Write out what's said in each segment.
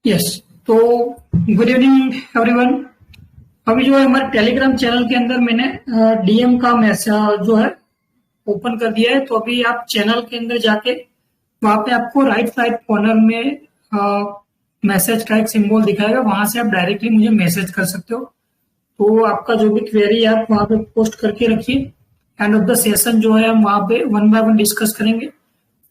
Yes. तो good evening everyone. अभी जो है हमारे टेलीग्राम चैनल के अंदर मैंने डीएम का मैसेज जो है ओपन कर दिया है। तो अभी आप चैनल के अंदर जाके वहां पे आपको राइट साइड कॉर्नर में मैसेज का एक सिंबल दिखाएगा, वहां से आप डायरेक्टली मुझे मैसेज कर सकते हो। तो आपका जो भी क्वेरी है आप वहां पे पोस्ट करके रखिए। एंड ऑफ द सेशन जो है हम वहां पे वन बाय वन डिस्कस करेंगे।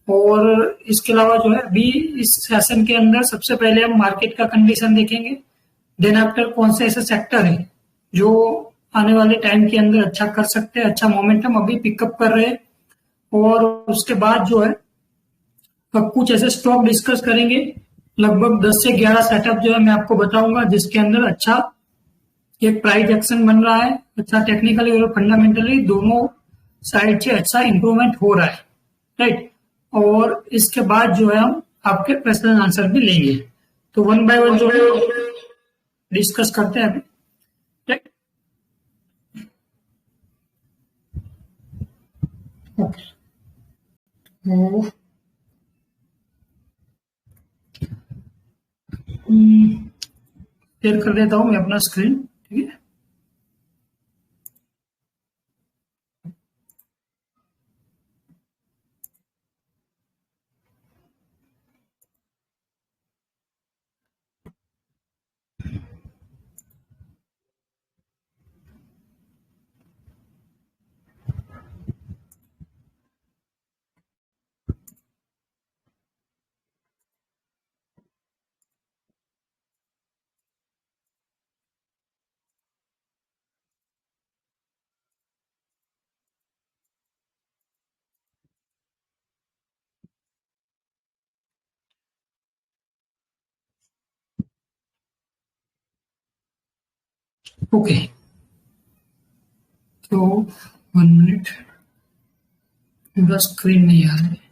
और इसके अलावा जो है अभी इस सेशन के अंदर सबसे पहले हम मार्केट का कंडीशन देखेंगे। देन आफ्टर कौन से ऐसे सेक्टर है जो आने वाले टाइम के अंदर अच्छा कर सकते हैं, अच्छा मोमेंटम अभी पिकअप कर रहे हैं। और उसके बाद जो है अब कुछ ऐसे स्टॉक डिस्कस करेंगे। लगभग 10 से 11 सेटअप जो है मैं आपको बताऊंगा, जिसके अंदर अच्छा एक प्राइस एक्शन बन रहा है, अच्छा टेक्निकली और फंडामेंटली दोनों साइड से अच्छा इंप्रूवमेंट हो रहा है। राइट। और इसके बाद जो है हम आपके क्वेश्चन आंसर भी लेंगे। तो वन बाय वन जो है डिस्कस करते हैं अभी। राइट। ओके। शेयर कर देता हूँ मैं अपना स्क्रीन। ठीक है। ओके। तो 1 मिनट, पूरा स्क्रीन नहीं आ रहा है।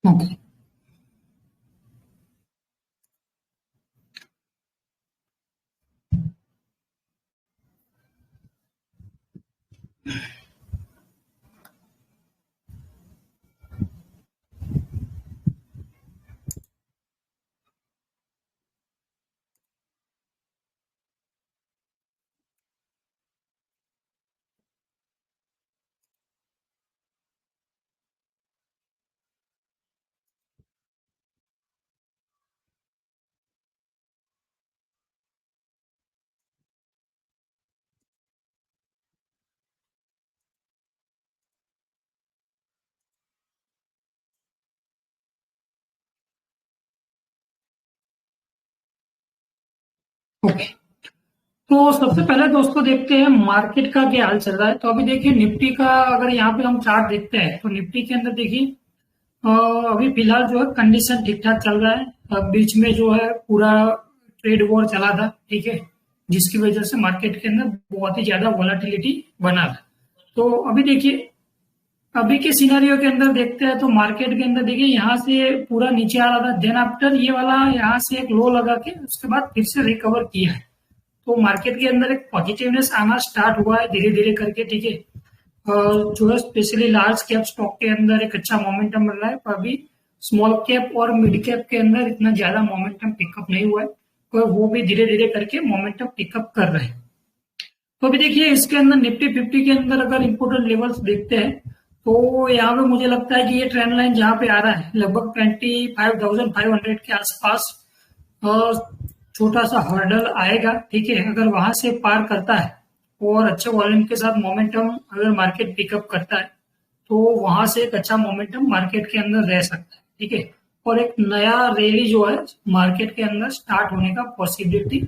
ओके। ओके। तो सबसे पहले दोस्तों देखते हैं मार्केट का क्या हाल चल रहा है। तो अभी देखिए निफ्टी का अगर यहाँ पे हम चार्ट देखते हैं तो निफ्टी के अंदर देखिए अ, अभी फिलहाल जो है कंडीशन ठीक ठाक चल रहा है। बीच में जो है पूरा ट्रेड वॉर चला था, ठीक है, जिसकी वजह से मार्केट के अंदर बहुत ही ज्यादा वॉलेटिलिटी बना था। तो अभी देखिए अभी के सिनेरियो के अंदर देखते हैं तो मार्केट के अंदर देखिए यहाँ से पूरा नीचे आ रहा था, देन आफ्टर ये वाला यहाँ से एक लो लगा के उसके बाद फिर से रिकवर किया है। तो मार्केट के अंदर एक पॉजिटिवनेस आना स्टार्ट हुआ है धीरे धीरे करके, ठीक है। जो है स्पेशली लार्ज कैप स्टॉक के अंदर एक अच्छा मोमेंटम मिल रहा है, पर अभी स्मॉल कैप और मिड कैप के अंदर इतना ज्यादा मोमेंटम पिकअप नहीं हुआ है, पर वो भी धीरे धीरे करके मोमेंटम पिकअप कर रहे हैं। तो अभी देखिए इसके अंदर निफ्टी 50 के अंदर अगर इंपोर्टेंट लेवल्स देखते हैं तो यहाँ पे मुझे लगता है कि ये ट्रेंड लाइन जहाँ पे आ रहा है लगभग 25,500 के आसपास और छोटा सा हर्डल आएगा, ठीक है। अगर वहां से पार करता है और अच्छे वॉल्यूम के साथ मोमेंटम अगर मार्केट पिकअप करता है तो वहां से एक अच्छा मोमेंटम मार्केट के अंदर रह सकता है, ठीक है। और एक नया रैली जो है मार्केट के अंदर स्टार्ट होने का पॉसिबिलिटी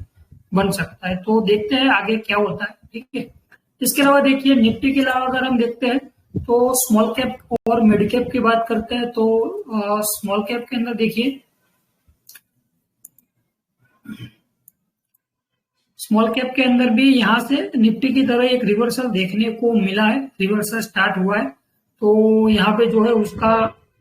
बन सकता है। तो देखते हैं आगे क्या होता है, ठीक है। इसके अलावा देखिए निफ्टी के अलावा अगर हम देखते हैं तो स्मॉल कैप और मिड कैप की बात करते हैं तो स्मॉल कैप के अंदर देखिए स्मॉल कैप के अंदर भी यहाँ से निफ्टी की तरह एक रिवर्सल देखने को मिला है, रिवर्सल स्टार्ट हुआ है। तो यहाँ पे जो है उसका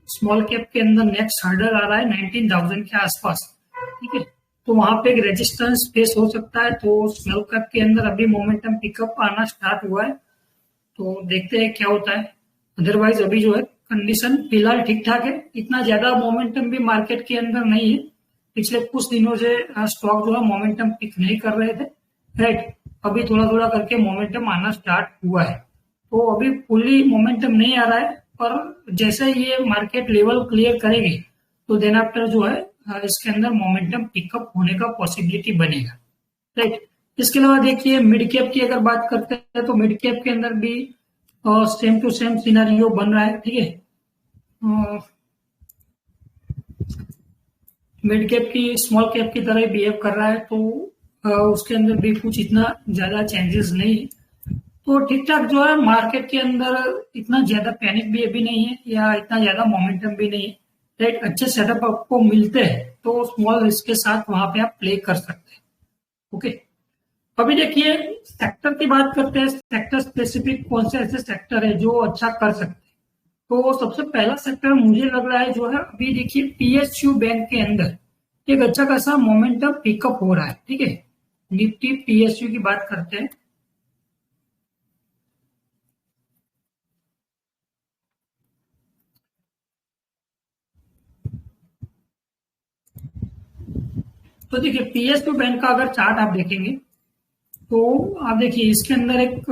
स्मॉल कैप के अंदर नेक्स्ट हार्डर आ रहा है 19,000 के आसपास, ठीक है। तो वहां पे एक रेजिस्टेंस फेस हो सकता है। तो स्मॉल कैप के अंदर अभी मोमेंटम पिकअप आना स्टार्ट हुआ है, तो देखते हैं क्या होता है। अदरवाइज अभी जो है कंडीशन फिलहाल ठीक ठाक है, इतना ज्यादा मोमेंटम भी मार्केट के अंदर नहीं है। पिछले कुछ दिनों से स्टॉक जो है मोमेंटम पिक नहीं कर रहे थे, राइट। अभी थोड़ा थोड़ा करके मोमेंटम आना स्टार्ट हुआ है। तो अभी फुल्ली मोमेंटम नहीं आ रहा है, पर जैसे ये मार्केट लेवल क्लियर करेगी तो देन आफ्टर जो है इसके अंदर मोमेंटम पिकअप होने का पॉसिबिलिटी बनेगा, राइट। इसके अलावा देखिए मिड कैप की अगर बात करते हैं तो मिड कैप के अंदर भी सेम टू सेम सिनारियो बन रहा है, ठीक है। मिड कैप की स्मॉल कैप की तरह बिहेव कर रहा है, तो उसके अंदर भी कुछ इतना ज्यादा चेंजेस नहीं है। तो ठीक ठाक जो है मार्केट के अंदर, इतना ज्यादा पैनिक भी अभी नहीं है या इतना ज्यादा मोमेंटम भी नहीं है, राइट। अच्छे सेटअप आपको मिलते हैं तो स्मॉल रिस्क के साथ वहां पे आप प्ले कर सकते हैं, ओके। अभी देखिए सेक्टर की बात करते हैं, सेक्टर स्पेसिफिक कौन से ऐसे सेक्टर है जो अच्छा कर सकते हैं। तो सबसे पहला सेक्टर मुझे लग रहा है जो है, अभी देखिए पीएसयू बैंक के अंदर एक अच्छा खासा मोमेंटम पिकअप हो रहा है, ठीक है। निफ्टी पीएसयू की बात करते हैं। तो देखिए पीएसयू बैंक का अगर चार्ट आप देखेंगे तो आप देखिए इसके अंदर एक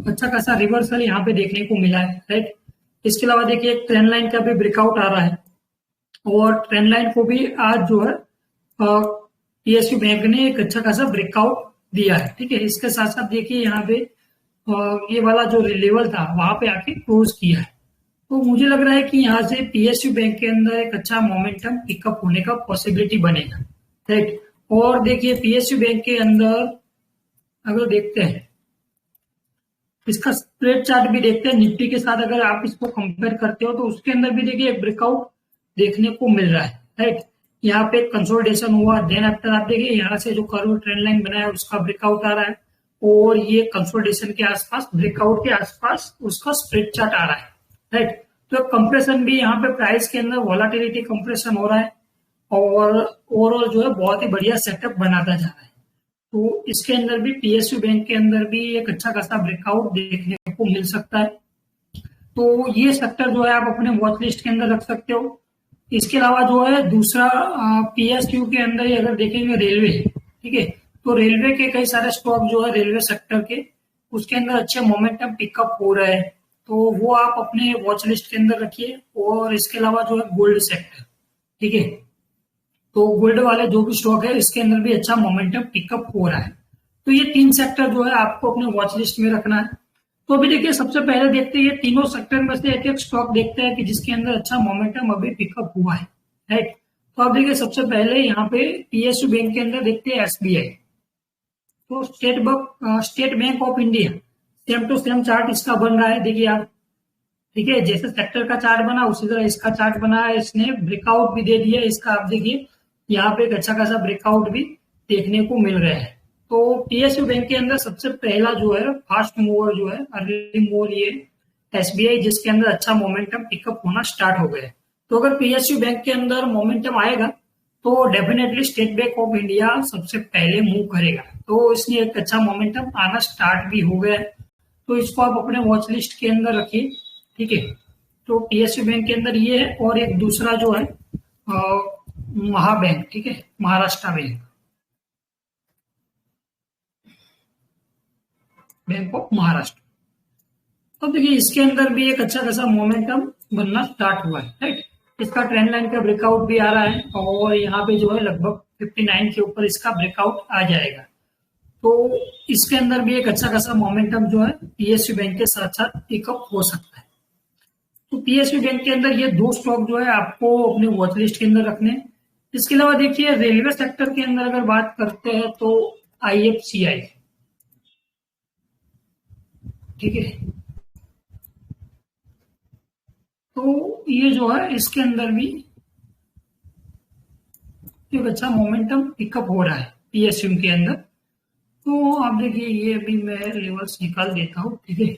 अच्छा खासा रिवर्सल यहाँ पे देखने को मिला है, राइट। इसके अलावा देखिए एक ट्रेंड लाइन का भी ब्रेकआउट आ रहा है, और ट्रेंड लाइन को भी आज जो है पीएसयू बैंक ने एक अच्छा खासा ब्रेकआउट दिया है, ठीक है। इसके साथ साथ देखिए यहाँ पे ये वाला जो लेवल था वहां पे आके क्लोज किया है। तो मुझे लग रहा है कि यहाँ से पीएसयू बैंक के अंदर एक अच्छा मोमेंटम पिकअप होने का पॉसिबिलिटी बनेगा, राइट। और देखिए पीएसयू बैंक के अंदर अगर देखते हैं इसका स्प्रेड चार्ट भी देखते हैं निफ्टी के साथ, अगर आप इसको कंपेयर करते हो तो उसके अंदर भी देखिए एक ब्रेकआउट देखने को मिल रहा है, राइट। यहाँ पे कंसोलिडेशन हुआ, देन आफ्टर आप देखिए यहाँ से जो कर्व ट्रेंड लाइन बनाया उसका ब्रेकआउट आ रहा है, और ये कंसोलिडेशन के आसपास, ब्रेकआउट के आसपास उसका स्प्रेड चार्ट आ रहा है, राइट। तो कंप्रेशन भी यहाँ पे प्राइस के अंदर वॉलाटिलिटी कंप्रेशन हो रहा है, और ओवरऑल जो है बहुत ही बढ़िया सेटअप बनाता जा रहा है। तो इसके अंदर भी पीएसयू बैंक के अंदर भी एक अच्छा खासा ब्रेकआउट देखने को मिल सकता है। तो ये सेक्टर जो है आप अपने वॉच लिस्ट के अंदर रख सकते हो। इसके अलावा जो है दूसरा पीएसयू के अंदर ही अगर देखेंगे रेलवे, ठीक है। तो रेलवे के कई सारे स्टॉक जो है रेलवे सेक्टर के, उसके अंदर अच्छे मोमेंटम पिकअप हो रहे हैं, तो वो आप अपने वॉच लिस्ट के अंदर रखिए। और इसके अलावा जो है गोल्ड सेक्टर, ठीक है। तो गोल्ड वाले जो भी स्टॉक है इसके अंदर भी अच्छा मोमेंटम पिकअप हो रहा है। तो ये तीन सेक्टर जो है आपको अपने वॉच लिस्ट में रखना है। तो अभी देखिए सबसे पहले देखते हैं ये तीनों सेक्टर में से एक एक स्टॉक देखते हैं कि जिसके अंदर अच्छा मोमेंटम अभी पिकअप हुआ है, राइट। तो आप देखिए सबसे पहले यहाँ पे पीएसयू बैंक के अंदर देखते हैं एसबीआई। तो State Bank of India, same to same chart इसका बन रहा है, देखिए आप, ठीक है। जैसे सेक्टर का चार्ट बना उसी तरह इसका चार्ट बना है, इसने ब्रेकआउट भी दे दिया इसका, आप देखिए यहाँ पे एक अच्छा खासा ब्रेकआउट भी देखने को मिल रहा है। तो पीएसयू बैंक के अंदर सबसे पहला जो है फास्ट मूवर जो है, अर्ली मूवर, ये एसबीआई, जिसके अंदर अच्छा मोमेंटम पिकअप होना स्टार्ट हो गया है। तो अगर पीएसयू बैंक के अंदर मोमेंटम आएगा तो definitely state Bank of India सबसे पहले मूव करेगा। तो इसलिए एक अच्छा मोमेंटम आना स्टार्ट भी हो गया है, तो इसको आप अपने वॉच लिस्ट के अंदर रखिए, ठीक है। तो पीएसयू बैंक के अंदर ये है, और एक दूसरा जो है महाबैंक, ठीक है, Maharashtra bank, bank of Maharashtra. तो देखिए इसके अंदर भी एक अच्छा खासा मोमेंटम बनना स्टार्ट हुआ है, राइट। इसका ट्रेंड लाइन का ब्रेकआउट भी आ रहा है, और यहाँ पे जो है लगभग 59 के ऊपर इसका ब्रेकआउट आ जाएगा। तो इसके अंदर भी एक अच्छा खासा मोमेंटम जो है पीएसयू बैंक के साथ साथ पिकअप हो सकता है। तो पीएसयू बैंक के अंदर ये दो स्टॉक जो है आपको अपने वॉच लिस्ट के अंदर रखने हैं। इसके अलावा देखिए रेलवे सेक्टर के अंदर अगर बात करते हैं तो आईएफसीआई, ठीक है। तो ये जो है इसके अंदर भी एक अच्छा मोमेंटम पिकअप हो रहा है पीएसयू के अंदर। तो आप देखिए ये भी मैं लेवल्स निकाल देता हूँ, ठीक है।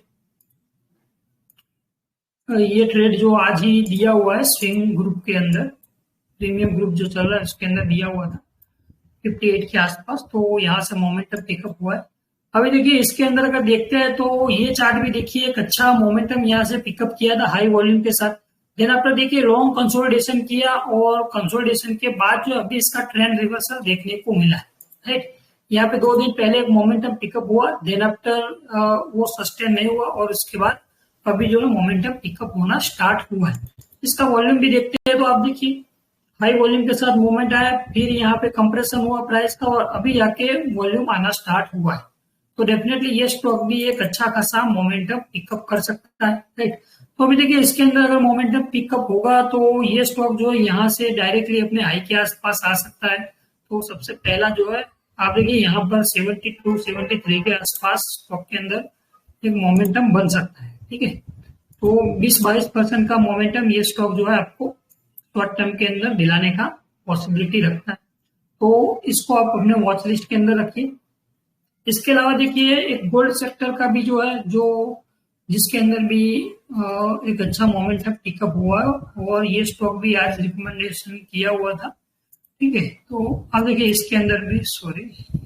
ये ट्रेड जो आज ही दिया हुआ है स्विंग ग्रुप के अंदर, प्रीमियम ग्रुप जो चल रहा है उसके अंदर दिया हुआ था 58 के आसपास, तो यहाँ से मोमेंटम पिकअप हुआ है। अभी देखिए इसके अंदर अगर देखते हैं तो ये चार्ट भी देखिए एक अच्छा मोमेंटम यहाँ से पिकअप किया था हाई वॉल्यूम के साथ। देन आपने देखिए लॉन्ग कंसोलिडेशन किया और कंसोलिडेशन के बाद जो अभी इसका ट्रेंड रिवर्सल देखने को मिला है, राइट। यहाँ पे 2 दिन पहले एक मोमेंटम पिकअप हुआ, देन आफ्टर वो सस्टेन नहीं हुआ और उसके बाद अभी जो है मोमेंटम पिकअप होना स्टार्ट हुआ है। इसका वॉल्यूम भी देखते हैं तो आप देखिए हाई वॉल्यूम के साथ मूवमेंट आया, फिर यहाँ पे कंप्रेशन हुआ प्राइस का और अभी जाके वॉल्यूम आना स्टार्ट हुआ है। तो डेफिनेटली ये स्टॉक भी एक अच्छा खासा मोमेंटम पिकअप कर सकता है, राइट। तो अभी देखिए इसके अंदर अगर मोमेंटम पिकअप होगा तो ये स्टॉक जो है यहाँ से डायरेक्टली अपने हाई के आसपास आ सकता है। तो सबसे पहला जो है आप देखिए यहाँ पर 72 73 के आसपास स्टॉक के अंदर एक मोमेंटम बन सकता है, ठीक है। तो 20-22% का मोमेंटम ये स्टॉक जो है आपको शॉर्ट टर्म के अंदर दिलाने का पॉसिबिलिटी रखता है। तो इसको आप अपने वॉच लिस्ट के अंदर रखिए। इसके अलावा देखिए एक गोल्ड सेक्टर का भी जो है जो जिसके अंदर भी एक अच्छा मोमेंटम पिकअप हुआ और ये स्टॉक भी आज रिकमेंडेशन किया हुआ था, ठीक है। तो अब देखिए इसके अंदर भी सॉरी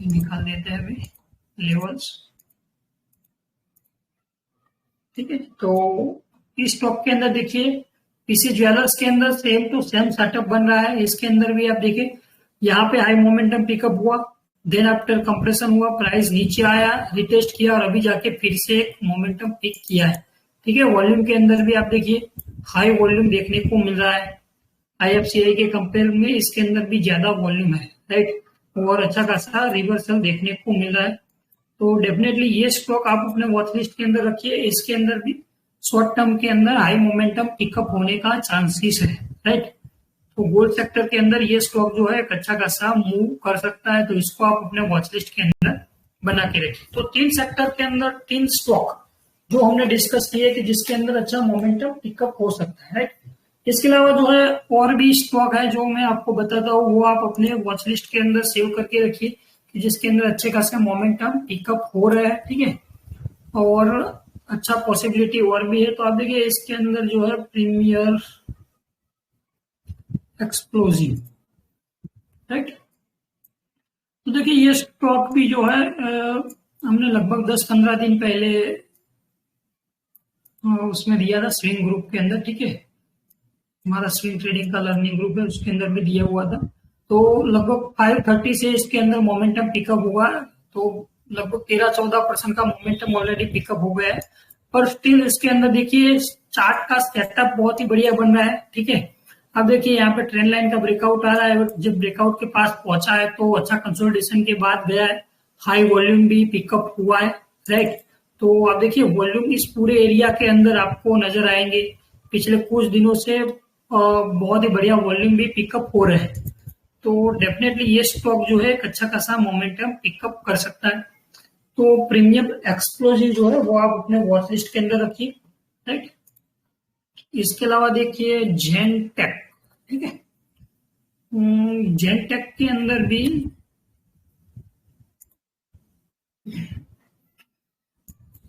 निकाल देते हैं अभी लेवल्स, ठीक है। तो इस स्टॉक के अंदर देखिए पीसी ज्वेलर्स के अंदर सेम टू सेम सेटअप बन रहा है। इसके अंदर भी आप देखिए यहाँ पे हाई मोमेंटम पिकअप हुआ, देन आफ्टर कंप्रेशन हुआ, प्राइस नीचे आया, रिटेस्ट किया और अभी जाके फिर से एक मोमेंटम पिक किया है, ठीक है। वॉल्यूम के अंदर भी आप देखिए हाई वॉल्यूम देखने को मिल रहा है। आईएफसीआई के कंपेयर में इसके अंदर भी ज्यादा वॉल्यूम है, राइट, और अच्छा खासा रिवर्सल देखने को मिल रहा है। तो डेफिनेटली ये स्टॉक आप अपने वॉच लिस्ट के अंदर रखिए। इसके अंदर भी शॉर्ट टर्म के अंदर हाई मोमेंटम पिकअप होने का चांसेस है, राइट। तो गोल्ड सेक्टर के अंदर ये स्टॉक जो है एक अच्छा खासा मूव कर सकता है, तो इसको आप अपने वॉच लिस्ट के अंदर बना के रखिए। तो 3 सेक्टर के अंदर 3 स्टॉक जो हमने डिस्कस किए कि जिसके अंदर अच्छा मोमेंटम पिकअप हो सकता है, राइट। इसके अलावा जो है और भी स्टॉक है जो मैं आपको बताता हूँ, वो आप अपने वॉच लिस्ट के अंदर सेव करके रखिए कि जिसके अंदर अच्छे खासे मोमेंटम पिकअप हो रहा है, ठीक है। और अच्छा पॉसिबिलिटी और भी है। तो आप देखिए इसके अंदर जो है प्रीमियर एक्सप्लोजिव, राइट। तो देखिए ये स्टॉक भी जो है हमने लगभग 10-15 दिन पहले उसमें दिया था स्विंग ग्रुप के अंदर, ठीक है। हमारा स्विंग ट्रेडिंग का लर्निंग ग्रुप है उसके अंदर भी दिया हुआ था। तो लगभग 530 से इसके अंदर मोमेंटम पिकअप हुआ, तो लगभग 13-14% का मोमेंटम ऑलरेडी पिकअप हो गया है। पर स्टिल इसके अंदर देखिए चार्ट का सेटअप बहुत ही बढ़िया बन रहा है, ठीक है। अब देखिए यहाँ पे ट्रेंड लाइन का ब्रेकआउट आ रहा है, जब ब्रेकआउट के पास पहुंचा है तो अच्छा कंसोलिडेशन के बाद गया है, हाई वॉल्यूम भी पिकअप हुआ है, राइट। तो आप देखिए वॉल्यूम इस पूरे एरिया के अंदर आपको नजर आएंगे। पिछले कुछ दिनों से बहुत ही बढ़िया वॉल्यूम भी पिकअप हो रहे हैं। तो डेफिनेटली ये स्टॉक जो है एक अच्छा खासा मोमेंटम पिकअप कर सकता है। तो प्रीमियम एक्सप्लोजिव जो है वो आप अपने वॉच लिस्ट के अंदर रखिए, राइट। इसके अलावा देखिए जेनटेक, ठीक है। जेनटेक के अंदर भी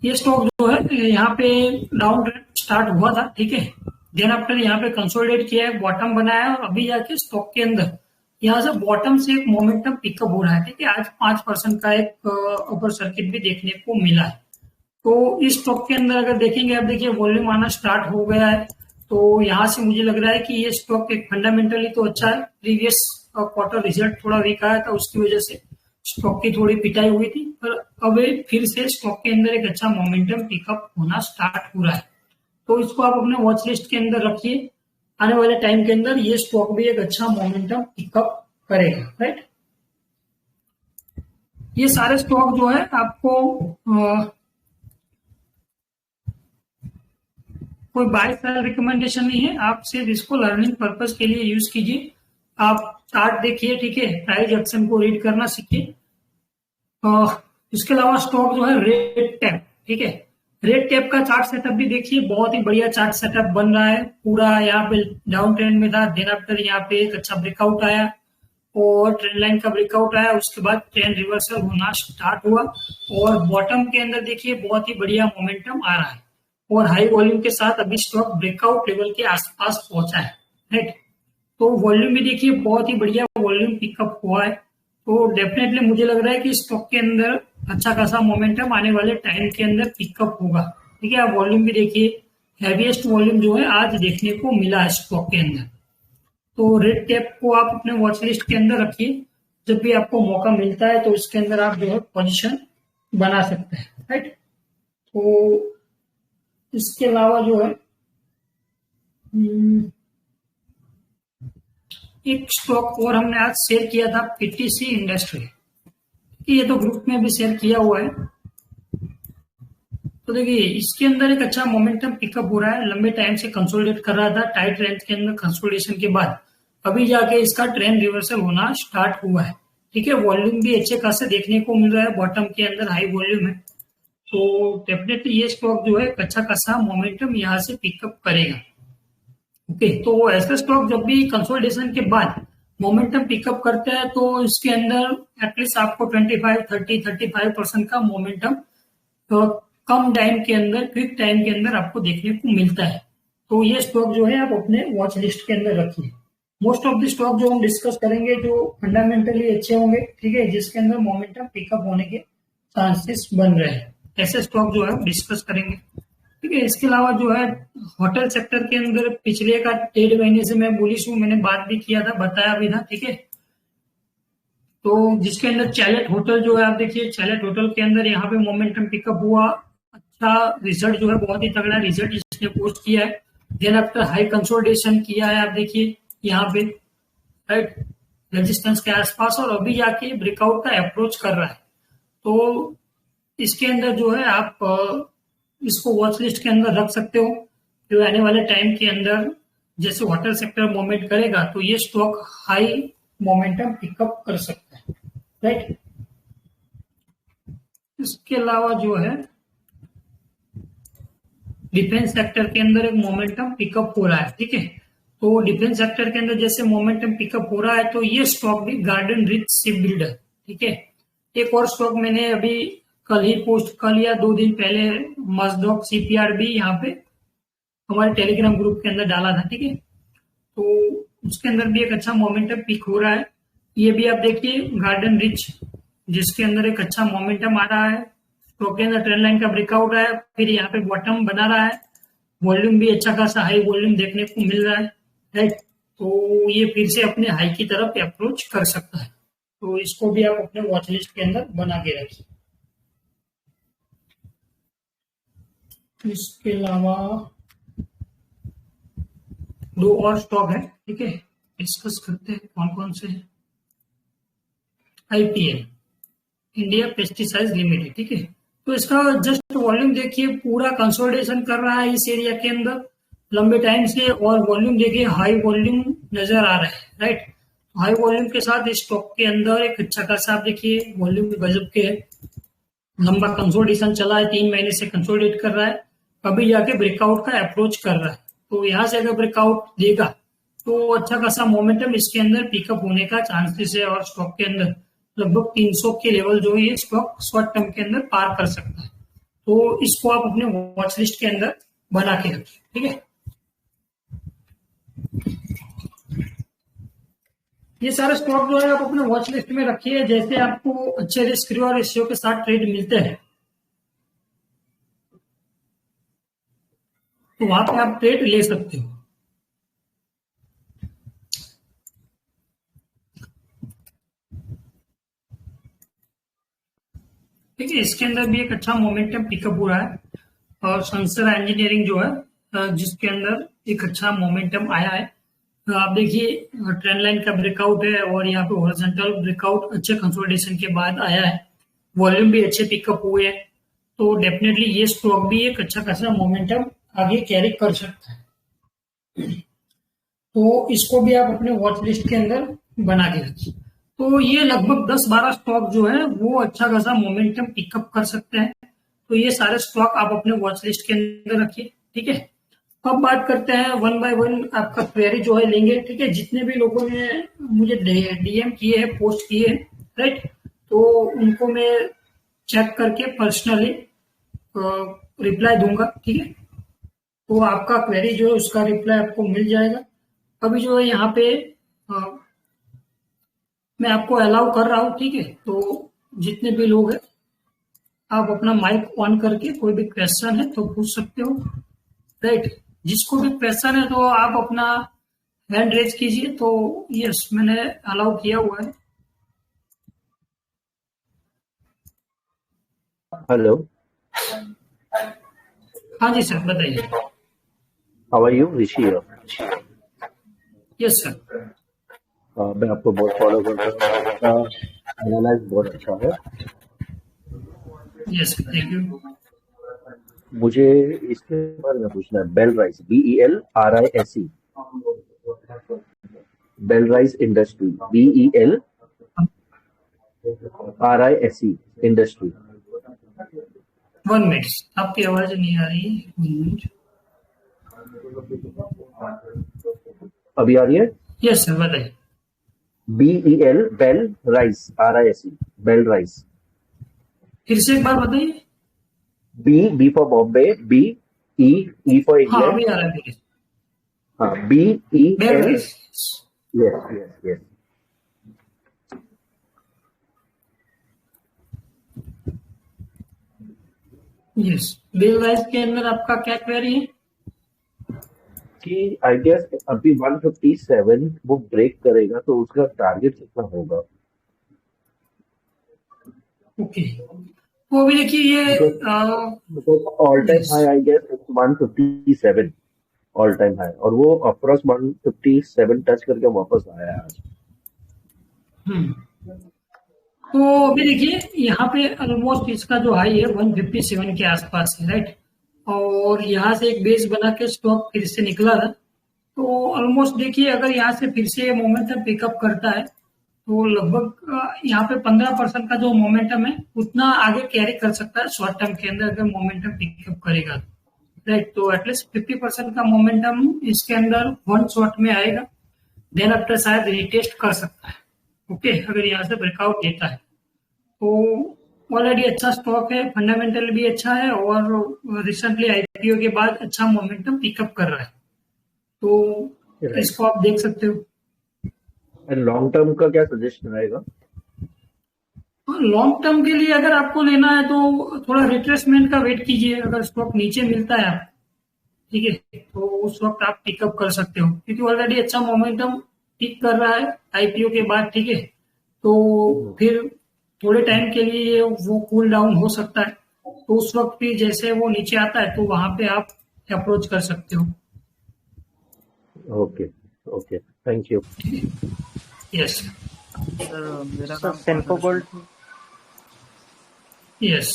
ये स्टॉक जो है यहाँ पे डाउन ट्रेंड स्टार्ट हुआ था, ठीक है। देन आफ्टर यहाँ पे कंसोलिडेट किया है, बॉटम बनाया और अभी जाके स्टॉक के अंदर यहाँ से बॉटम से एक मोमेंटम पिकअप हो रहा है, ठीक है। आज 5% का एक अपर सर्किट भी देखने को मिला है। तो इस स्टॉक के अंदर अगर देखेंगे आप देखिए वॉल्यूम आना स्टार्ट हो गया है। तो यहाँ से मुझे लग रहा है कि ये स्टॉक एक फंडामेंटली तो अच्छा है, प्रीवियस क्वार्टर रिजल्ट थोड़ा वीक आया था उसकी वजह से स्टॉक की थोड़ी पिटाई हुई थी, पर अब फिर से स्टॉक के अंदर एक अच्छा मोमेंटम पिकअप होना स्टार्ट हो रहा है। तो इसको आप अपने वॉच लिस्ट के अंदर रखिए। आने वाले टाइम के अंदर ये स्टॉक भी एक अच्छा मोमेंटम पिकअप करेगा, राइट। ये सारे स्टॉक जो है आपको कोई बाय सेल रिकमेंडेशन नहीं है, आप सिर्फ इसको लर्निंग पर्पस के लिए यूज कीजिए। आप चार्ट देखिए, ठीक है, प्राइस एक्शन को रीड करना सीखिए। इसके अलावा स्टॉक जो है रेड टैप, ठीक है, रेड टैप का चार्ट सेटअप भी देखिए, बहुत ही बढ़िया चार्ट सेटअप बन रहा है। पूरा यहाँ पे डाउन ट्रेंड में था, देन आफ्टर यहाँ पे एक अच्छा ब्रेकआउट आया और ट्रेंड लाइन का ब्रेकआउट आया, उसके बाद ट्रेंड रिवर्सल होना स्टार्ट हुआ और बॉटम के अंदर देखिए बहुत ही बढ़िया मोमेंटम आ रहा है। और हाई वॉल्यूम के साथ अभी स्टॉक ब्रेकआउट लेवल के आसपास पहुंचा है, राइट। तो वॉल्यूम भी देखिए बहुत ही बढ़िया वॉल्यूम पिकअप हुआ है। तो डेफिनेटली मुझे लग रहा है कि स्टॉक के अंदर अच्छा खासा मोमेंटम आने वाले टाइम के अंदर पिकअप होगा, ठीक है। आप वॉल्यूम भी देखिए, हैवीएस्ट वॉल्यूम जो है आज देखने को मिला है स्टॉक के अंदर। तो रेड टेप को आप अपने वॉच लिस्ट के अंदर रखिए, जब भी आपको मौका मिलता है तो इसके अंदर आप जो है पोजीशन बना सकते हैं, राइट। तो इसके अलावा जो है एक स्टॉक और हमने आज शेयर किया था, पीटीसी इंडस्ट्री। ये तो ग्रुप में भी शेयर किया हुआ है। तो देखिए इसके अंदर एक अच्छा मोमेंटम पिकअप हो रहा है, लंबे टाइम से कंसोलिडेट कर रहा था टाइट रेंज के अंदर, कंसोलिडेशन के बाद अभी जाके इसका ट्रेंड रिवर्सल होना स्टार्ट हुआ है, ठीक है। वॉल्यूम भी अच्छे खासे देखने को मिल रहा है, बॉटम के अंदर हाई वॉल्यूम है। तो डेफिनेटली ये स्टॉक जो है अच्छा खासा मोमेंटम यहाँ से पिकअप करेगा। ओके, तो ऐसे स्टॉक जब भी कंसोलिडेशन के बाद मोमेंटम पिकअप करते हैं तो इसके अंदर एटलीस्ट आपको 25-30-35% का मोमेंटम तो कम टाइम के अंदर, क्विक टाइम के अंदर आपको देखने को मिलता है। तो ये स्टॉक जो है आप अपने वॉच लिस्ट के अंदर रखिए। मोस्ट ऑफ द स्टॉक जो हम डिस्कस करेंगे जो फंडामेंटली अच्छे होंगे, ठीक है, जिसके अंदर मोमेंटम पिकअप होने के चांसेस बन रहे हैं, ऐसे स्टॉक जो है हम डिस्कस करेंगे, ठीक है। इसके अलावा जो है होटल सेक्टर के अंदर पिछले का 1.5 महीने से मैं बुलिश हूँ, मैंने बात भी किया था, बताया भी था, ठीक है। तो जिसके अंदर चैलेट होटल जो है आप देखिए, चैलेट होटल के अंदर यहाँ पे मोमेंटम पिकअप हुआ, अच्छा रिजल्ट जो है बहुत ही तगड़ा रिजल्ट इसने पोस्ट किया है। देन आफ्टर हाई कंसोलिडेशन किया है, आप देखिए यहाँ पे, राइट, रेजिस्टेंस के आसपास, और अभी जाके ब्रेकआउट का अप्रोच कर रहा है। तो इसके अंदर जो है आप इसको वॉच लिस्ट के अंदर रख सकते हो। जो आने वाले टाइम के अंदर जैसे होटल सेक्टर मूवमेंट करेगा तो ये स्टॉक हाई मोमेंटम पिकअप कर सकता है, राइट। इसके अलावा जो है डिफेंस सेक्टर के अंदर एक मोमेंटम पिकअप हो रहा है, ठीक है। तो डिफेंस सेक्टर के अंदर जैसे मोमेंटम पिकअप हो रहा है तो ये स्टॉक भी गार्डन रिच शिप बिल्डर, ठीक है। एक और स्टॉक मैंने अभी कल ही पोस्ट कर लिया, 2 दिन पहले, मजदॉक सीपीआर भी यहाँ पे हमारे टेलीग्राम ग्रुप के अंदर डाला था, ठीक है। तो उसके अंदर भी एक अच्छा मोमेंटम पिक हो रहा है। ये भी आप देखिए गार्डन रिच, जिसके अंदर एक अच्छा मोमेंटम आ रहा है, स्टॉक के अंदर ट्रेंड लाइन का ब्रेकआउट है, फिर यहाँ पे बॉटम बना रहा है, वॉल्यूम भी अच्छा खासा हाई वॉल्यूम देखने को मिल रहा है, राइट। तो ये फिर से अपने हाई की तरफ अप्रोच कर सकता है। तो इसको भी आप अपने वॉच लिस्ट के अंदर बना के रखिए। इसके अलावा 2 और स्टॉक है, ठीक है, डिस्कस करते हैं कौन कौन से हैं। आईपीएल, इंडिया पेस्टिसाइड लिमिटेड, ठीक है। तो इसका जस्ट वॉल्यूम देखिए, पूरा कंसोलिडेशन कर रहा है इस एरिया के अंदर लंबे टाइम से, और वॉल्यूम देखिए हाई वॉल्यूम नजर आ रहा है, राइट। हाई वॉल्यूम के साथ इस स्टॉक के अंदर एक अच्छा खासा आप देखिए वॉल्यूम गजब के है, लंबा कंसोलिडेशन चला है, 3 महीने से कंसोलिडेट कर रहा है, अभी जाके ब्रेकआउट का अप्रोच कर रहा है। तो यहाँ से अगर ब्रेकआउट देगा तो अच्छा खासा मोमेंटम इसके अंदर पिकअप होने का चांसेस है, और स्टॉक के अंदर लगभग 300 के लेवल जो है स्टॉक शॉर्ट टर्म के अंदर पार कर सकता है। तो इसको आप अपने वॉच लिस्ट के अंदर बना के रखिए, ठीक है। ये सारे स्टॉक जो है आप अपने वॉच लिस्ट में रखिए, जैसे आपको अच्छे रिस्क रिवॉर्ड रेशियो के साथ ट्रेड मिलते हैं तो वहां पे आप ट्रेड ले सकते हो। ठीक है, इसके अंदर भी एक अच्छा मोमेंटम पिकअप हो रहा है, और संसरा इंजीनियरिंग जो है जिसके अंदर एक अच्छा मोमेंटम आया है। तो आप देखिए ट्रेंड लाइन का ब्रेकआउट है, और यहाँ पे हॉरिजॉन्टल ब्रेकआउट अच्छे कंसोलिडेशन के बाद आया है, वॉल्यूम भी अच्छे पिकअप हुए हैं। तो डेफिनेटली ये स्टॉक भी एक अच्छा खासा मोमेंटम आगे कैरी कर सकता है। तो इसको भी आप अपने वॉच लिस्ट के अंदर बना के रखिए। तो ये लगभग 10-12 स्टॉक जो है वो अच्छा खासा मोमेंटम पिकअप कर सकते हैं। तो ये सारे स्टॉक आप अपने वॉच लिस्ट के अंदर रखिए, ठीक है। अब बात करते हैं वन बाय वन, आपका क्वेरी जो है लेंगे, ठीक है। जितने भी लोगों ने मुझे डीएम किए हैं, पोस्ट किए हैं, राइट, तो उनको मैं चेक करके पर्सनली रिप्लाई दूंगा, ठीक है। तो आपका क्वेरी जो है उसका रिप्लाई आपको मिल जाएगा। अभी जो है यहाँ पे मैं आपको अलाउ कर रहा हूँ, ठीक है। तो जितने भी लोग हैं आप अपना माइक ऑन करके कोई भी क्वेश्चन है तो पूछ सकते हो, राइट। जिसको भी क्वेश्चन है तो आप अपना हैंड रेज कीजिए। तो यस, मैंने अलाउ किया हुआ है। हेलो, हाँ जी सर, बताइए। How are you? Rishi here. Yes sir. मैं आपको बहुत फॉलो करता हूँ, आपका एनालाइज बहुत अच्छा है। Yes, thank you. मुझे इसके बारे में पूछना है, Belrise, BELRISE, Belrise industry, BELRISE industry. 1 minute, आपकी आवाज नहीं आ रही है, 1 मिनट। अभी आ रही है? यस सर, बताइए। BEL, Belrise, RISE, Belrise. फिर से एक बार बताइए। B for Bombay, E for हाँ, इंग्लैंड। अभी आ रहा है मेरे। हाँ, Bel BEL, rise. Yes yes yes. Yes, Belrise के अंदर आपका क्या क्वेरी है? कि आई गेस अभी 157 वो ब्रेक करेगा तो उसका टारगेट कितना होगा? ओके, तो अभी देखिए ये because all time yes. High I guess 157 all time high, और वो अप्रॉक्स 157 टच करके वापस आया है आज। हम्म तो अभी देखिए यहाँ पे ऑलमोस्ट इसका जो हाई है 157 के आसपास है, राइट। और यहाँ से एक बेस बना के स्टॉक फिर से निकला था। तो ऑलमोस्ट देखिए, अगर यहाँ से फिर से मोमेंटम पिकअप करता है तो लगभग यहाँ पे 15% का जो मोमेंटम है उतना आगे कैरी कर सकता है शॉर्ट टर्म के अंदर, अगर मोमेंटम पिकअप करेगा, राइट। तो एटलीस्ट 50% का मोमेंटम इसके अंदर वन शॉट में आएगा। देन आफ्टर शायद रिटेस्ट कर सकता है, ओके, अगर यहाँ से ब्रेकआउट देता है तो। ऑलरेडी अच्छा स्टॉक है, फंडामेंटल भी अच्छा है, और रिसेंटली आईपीओ के बाद अच्छा मोमेंटम पिकअप कर रहा है, तो राइट। इसको आप देख सकते हो। एंड लॉन्ग टर्म का क्या सजेशन रहेगा? लॉन्ग टर्म के लिए अगर आपको लेना है तो थोड़ा रिट्रेसमेंट का वेट कीजिए। अगर स्टॉक नीचे मिलता है आप, ठीक है, तो उस वक्त आप पिकअप कर सकते हो, क्योंकि ऑलरेडी अच्छा मोमेंटम पिक कर रहा है आईपीओ के बाद, ठीक है। तो फिर थोड़े टाइम के लिए वो कूल डाउन हो सकता है, तो उस वक्त भी जैसे वो नीचे आता है तो वहां पे आप अप्रोच कर सकते हो। Okay okay, thank you. Yes. Sir मेरा सर नाम सेंको आदर्श गोल्ड। यस,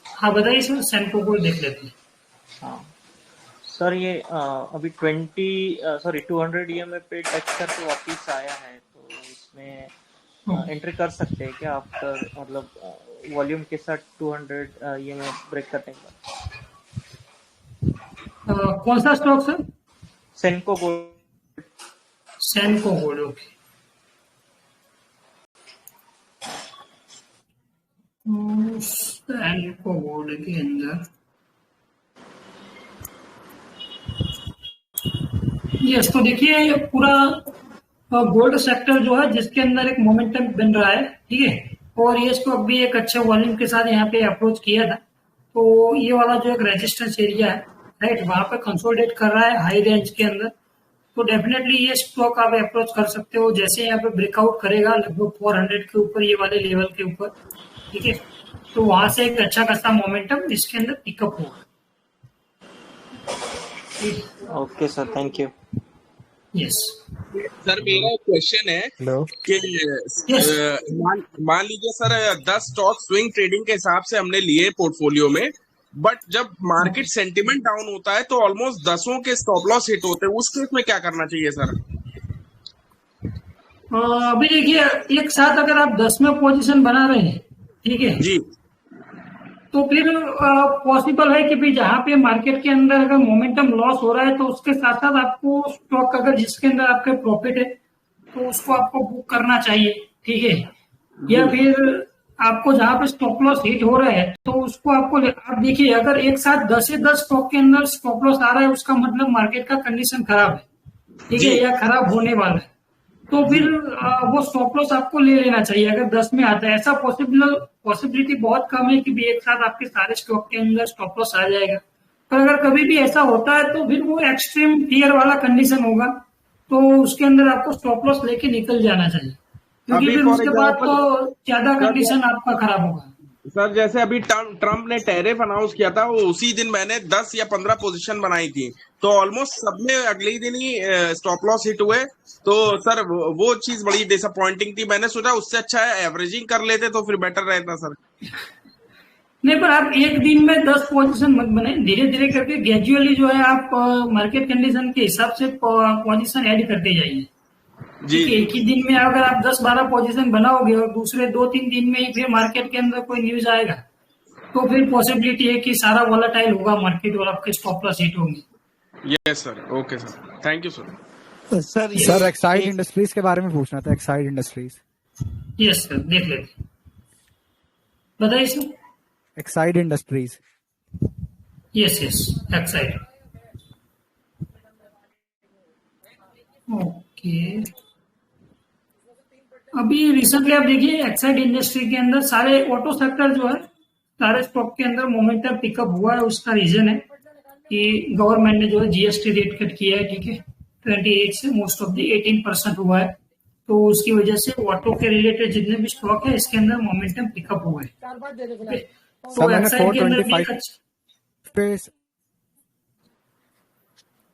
हाँ बताइए सर, सेंको को देख लेते हैं। हाँ सर, ये अभी 200 EMA पे टच करके वापस आया है, तो इसमें एंट्री कर सकते हैं क्या आफ्टर, मतलब वॉल्यूम के साथ 200 EMA ब्रेक करने के बाद? कौन सा stock sir? Senco gold. Senco gold, okay. Senco gold के अंदर यस, तो देखिए ये पूरा गोल्ड सेक्टर जो है जिसके अंदर एक मोमेंटम बन रहा है, ठीक है। और ये स्टॉक भी एक अच्छे वॉल्यूम के साथ यहाँ पे अप्रोच किया था। तो ये वाला जो एक रेजिस्टेंस एरिया है, राइट, वहां पे कंसोलिडेट कर रहा है हाई रेंज के अंदर। तो डेफिनेटली ये स्टॉक आप अप्रोच कर सकते हो। जैसे यहाँ पे ब्रेकआउट करेगा लगभग 400 के ऊपर, ये वाले लेवल के ऊपर, ठीक है, तो वहां से एक अच्छा खासा मोमेंटम इसके अंदर पिकअप होगा। Okay sir, thank you. Yes. Sir मेरा क्वेश्चन है हेलो। कि यस। मान लीजिए सर 10 स्टॉक स्विंग ट्रेडिंग के हिसाब से हमने लिए पोर्टफोलियो में, बट जब मार्केट सेंटिमेंट डाउन होता है तो ऑलमोस्ट 10 के स्टॉप लॉस हिट होते हैं, उस केस में क्या करना चाहिए सर? अभी देखिए, एक साथ अगर आप 10 में पोजीशन बना रहे हैं, ठीक है, जी। तो फिर पॉसिबल है कि भी जहां पे मार्केट के अंदर अगर मोमेंटम लॉस हो रहा है तो उसके साथ साथ आपको स्टॉक अगर जिसके अंदर आपके प्रॉफिट है तो उसको आपको बुक करना चाहिए, ठीक है। या फिर आपको जहां पे स्टॉप लॉस हिट हो रहा है तो उसको आप देखिए, अगर एक साथ 10 से 10 स्टॉक के अंदर स्टॉप लॉस आ रहा है, उसका मतलब मार्केट का कंडीशन खराब है, ठीक है, जी या खराब होने वाला है। तो फिर वो स्टॉप लॉस आपको ले लेना चाहिए अगर 10 में आता है। ऐसा पॉसिबिलिटी बहुत कम है कि भी एक साथ आपके सारे स्टॉक के अंदर स्टॉप लॉस आ जाएगा। पर अगर कभी भी ऐसा होता है तो फिर वो एक्सट्रीम फियर वाला कंडीशन होगा, तो उसके अंदर आपको स्टॉप लॉस लेके निकल जाना चाहिए, क्योंकि अभी फिर फॉर उसके बाद एग्जांपल तो ज्यादा सर, कंडीशन आपका खराब होगा। सर जैसे अभी ट्रम्प ने टैरिफ अनाउंस किया था, वो उसी दिन मैंने 10 या 15 पोजीशन बनाई थी, तो ऑलमोस्ट सब में अगले ही दिन ही स्टॉप लॉस हिट हुए। तो सर वो चीज बड़ी डिसअपॉइंटिंग थी। मैंने सोचा उससे अच्छा है एवरेजिंग कर लेते तो फिर बेटर रहता सर। नहीं, पर आप एक दिन में 10 पोजीशन मत बनाए, धीरे धीरे करके ग्रेजुअली जो है आप मार्केट कंडीशन के हिसाब से पोजीशन ऐड करते जाइए। जी ठीक है, जी एक ही दिन में अगर आप 10-12 पोजीशन बनाओगे और दूसरे 2-3 दिन में ही फिर मार्केट के अंदर कोई न्यूज आएगा, तो फिर पॉसिबिलिटी है कि सारा वॉलेटाइल होगा मार्केट और आपके स्टॉप लॉस हिट होंगे। Yes sir, okay sir, thank you sir. Sir ये सर एक्साइड एक इंडस्ट्रीज के बारे में पूछना था, एक्साइड इंडस्ट्रीज। यस सर, देख लेते, बताइए sir. Exide industries. Yes yes, Exide, okay. अभी रिसेंटली आप देखिए एक्साइड इंडस्ट्री के अंदर सारे ऑटो सेक्टर जो है, सारे स्टॉक के अंदर मोमेंटम पिकअप हुआ है। उसका रीजन है कि गवर्नमेंट ने जो है जीएसटी रेट कट किया है, ठीक है, 28 से मोस्ट ऑफ द 18% हुआ है। तो उसकी वजह से ऑटो के रिलेटेड जितने भी स्टॉक है इसके अंदर मोमेंटम पिकअप हुआ है, ठीक है? सर तो मैंने एक्साइड के अंदर भी 425 पे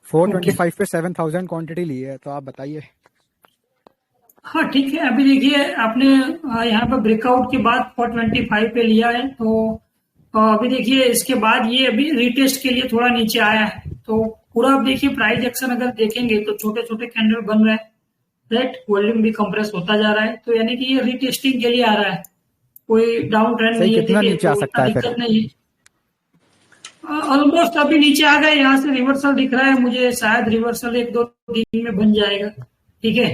ओके, 425 पे 7000 क्वांटिटी ली है, तो आप बताइए। हाँ ठीक है। अभी देखिए आपने यहाँ पे ब्रेकआउट के बाद 425 पे लिया है, तो अभी देखिए इसके बाद ये अभी रिटेस्ट के लिए थोड़ा नीचे आया है। तो पूरा आप देखिए प्राइस एक्शन अगर देखेंगे तो छोटे छोटे कैंडल बन रहे हैं, राइट, वॉल्यूम भी कंप्रेस होता जा रहा है, तो यानी कि ये रिटेस्टिंग के लिए आ रहा है, कोई डाउन ट्रेंड सही नहीं है, कितना देखिए, नीचे आ तो सकता इतना है फिर? दिक्कत नहीं है। ऑलमोस्ट अभी नीचे आ गए, यहाँ से रिवर्सल दिख रहा है मुझे, शायद रिवर्सल 1-2 दिन में बन जाएगा, ठीक है।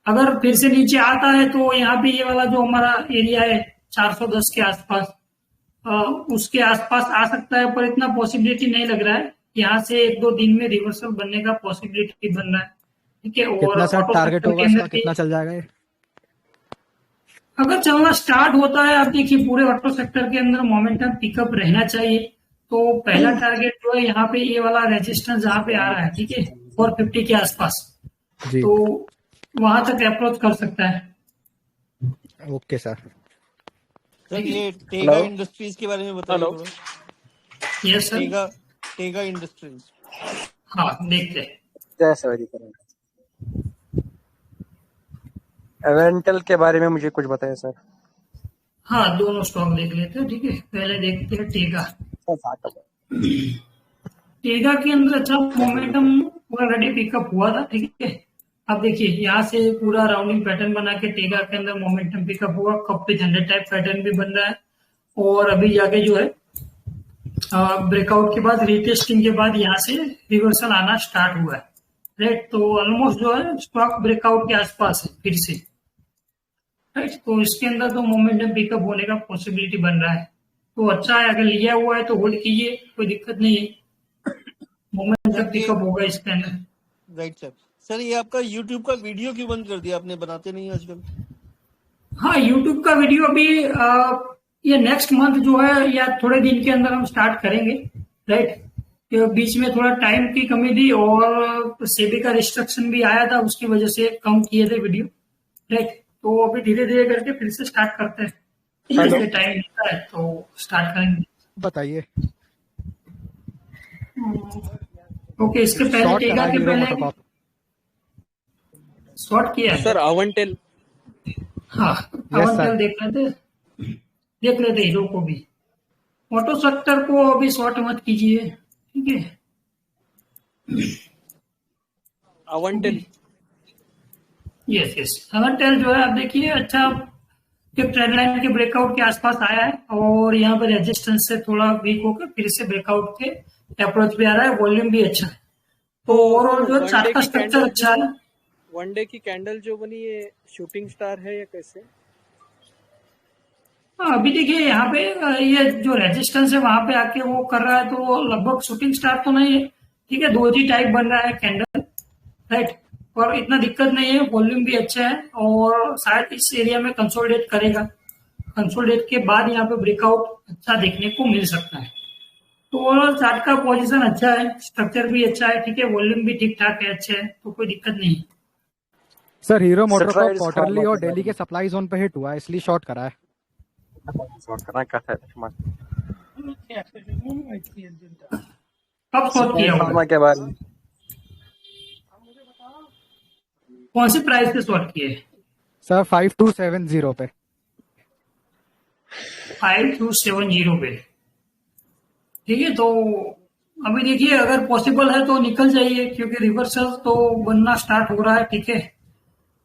अगर फिर से नीचे आता है तो यहाँ पे ये वाला जो हमारा एरिया है 410 के आसपास, उसके आसपास आ सकता है, पर इतना पॉसिबिलिटी नहीं लग रहा है। यहाँ से 1-2 दिन में रिवर्सल बनने का पॉसिबिलिटी बन रहा है, ठीक है। और कितना सर ऑटो टारगेट सेक्टर के होगा अंदर इसका, भी कितना चल जाएगा ये? अगर चलना स्टार्ट होता है, आप देखिए पूरे ऑटो सेक्टर के अंदर मोमेंटम पिकअप रहना चाहिए। तो पहला टारगेट जो है यहाँ पे ये वाला रेजिस्टेंस जहाँ पे आ रहा है, ठीक है, 450 के आसपास, जी तो वहां तक अप्रोच कर सकता है। Okay sir. सर ये टेगा इंडस्ट्रीज के बारे में बताइए थोड़ा। Yes sir, Tega Tega industries. हाँ देखते हैं। एवेंटल के बारे में मुझे कुछ बताएं सर। हाँ, दोनों स्टॉक देख लेते हैं, ठीक है। पहले देखते हैं टेगा। टेगा के अंदर अच्छा मोमेंटम ऑलरेडी पिकअप हुआ था, ठीक है। अब देखिए यहाँ से पूरा राउंडिंग पैटर्न बना के टेगा के अंदर मोमेंटम पिकअप हुआ, कप पे 100 टाइप पैटर्न भी बन रहा है, और अभी जाके जो है ब्रेकआउट के बाद रीटेस्टिंग के बाद यहाँ से रिवर्सल आना स्टार्ट हुआ है, राइट। तो ऑलमोस्ट जो है स्टॉक ब्रेकआउट के आसपास है फिर से, राइट। तो इसके अंदर तो मोमेंटम पिकअप होने का पॉसिबिलिटी बन रहा है, तो अच्छा है। अगर लिया हुआ है तो होल्ड कीजिए, कोई दिक्कत नहीं है, मोमेंटम पिकअप होगा इसके अंदर। Right sir. सर ये आपका यूट्यूब का वीडियो क्यों बंद कर दिया आपने, बनाते नहीं आजकल? हाँ, यूट्यूब का वीडियो अभी ये नेक्स्ट मंथ जो है या थोड़े दिन के अंदर हम स्टार्ट करेंगे, राइट। बीच में थोड़ा टाइम की कमी थी और सेबी का रिस्ट्रिक्शन भी आया था, उसकी वजह से कम किए थे वीडियो, राइट। तो अभी धीरे धीरे करके फिर से स्टार्ट करते हैं, जैसे टाइम मिलता है तो स्टार्ट करेंगे। बताइए। ओके, इसके पहले शॉर्ट टेगा करा के हीरो पहले मोटोकॉप। शॉर्ट किया है सर अवंटेल। हाँ, अवंटेल देख लेते हीरो को भी। ऑटो सेक्टर को अभी शॉर्ट मत कीजिए, ठीक है। अवंटेल। यस यस, अवंटेल जो है आप देखिए अच्छा एक ट्रेंड लाइन के ब्रेकआउट के आसपास आया है, और यहाँ पर रेजिस्टेंस से थोड़ा वीक होकर फिर से ब्रेकआउट के अप्रोच भी आ रहा है, वॉल्यूम भी अच्छा है। तो ओवरऑल जो चार्ट का स्ट्रक्चर अच्छा है। वनडे की कैंडल जो बनी ये शूटिंग स्टार है या कैसे? अभी देखिए यहाँ पे ये जो रेजिस्टेंस है वहां पे आके वो कर रहा है, तो वो लगभग शूटिंग स्टार तो नहीं है। ठीक है, डोजी टाइप बन रहा है कैंडल, राइट। और इतना दिक्कत नहीं है, वॉल्यूम भी अच्छा है और शायद इस एरिया में कंसोलिडेट करेगा। कंसोलिडेट के बाद यहाँ पे ब्रेकआउट अच्छा देखने को मिल सकता है। तो ओवरऑल चार्ट का पोजीशन अच्छा है, स्ट्रक्चर भी अच्छा है, ठीक है, वॉल्यूम भी ठीक ठाक है, अच्छे है, तो कोई दिक्कत नहीं है। सर हीरो मोटर को Certified क्वार्टरली pharma और के डेली के सप्लाई जोन पे हिट हुआ है, इसलिए शॉर्ट करा है। शॉर्ट करना क्या है? कब शॉर्ट किया हुआ है? फार्मा के बारे में कौन सी प्राइस पे शॉर्ट किए? सर 5270 पे। 5270 पे, ठीक है। तो अभी देखिए अगर पॉसिबल है तो निकल जाइए, क्योंकि रिवर्सल तो बनना स्टार्ट हो रहा है, ठीक है।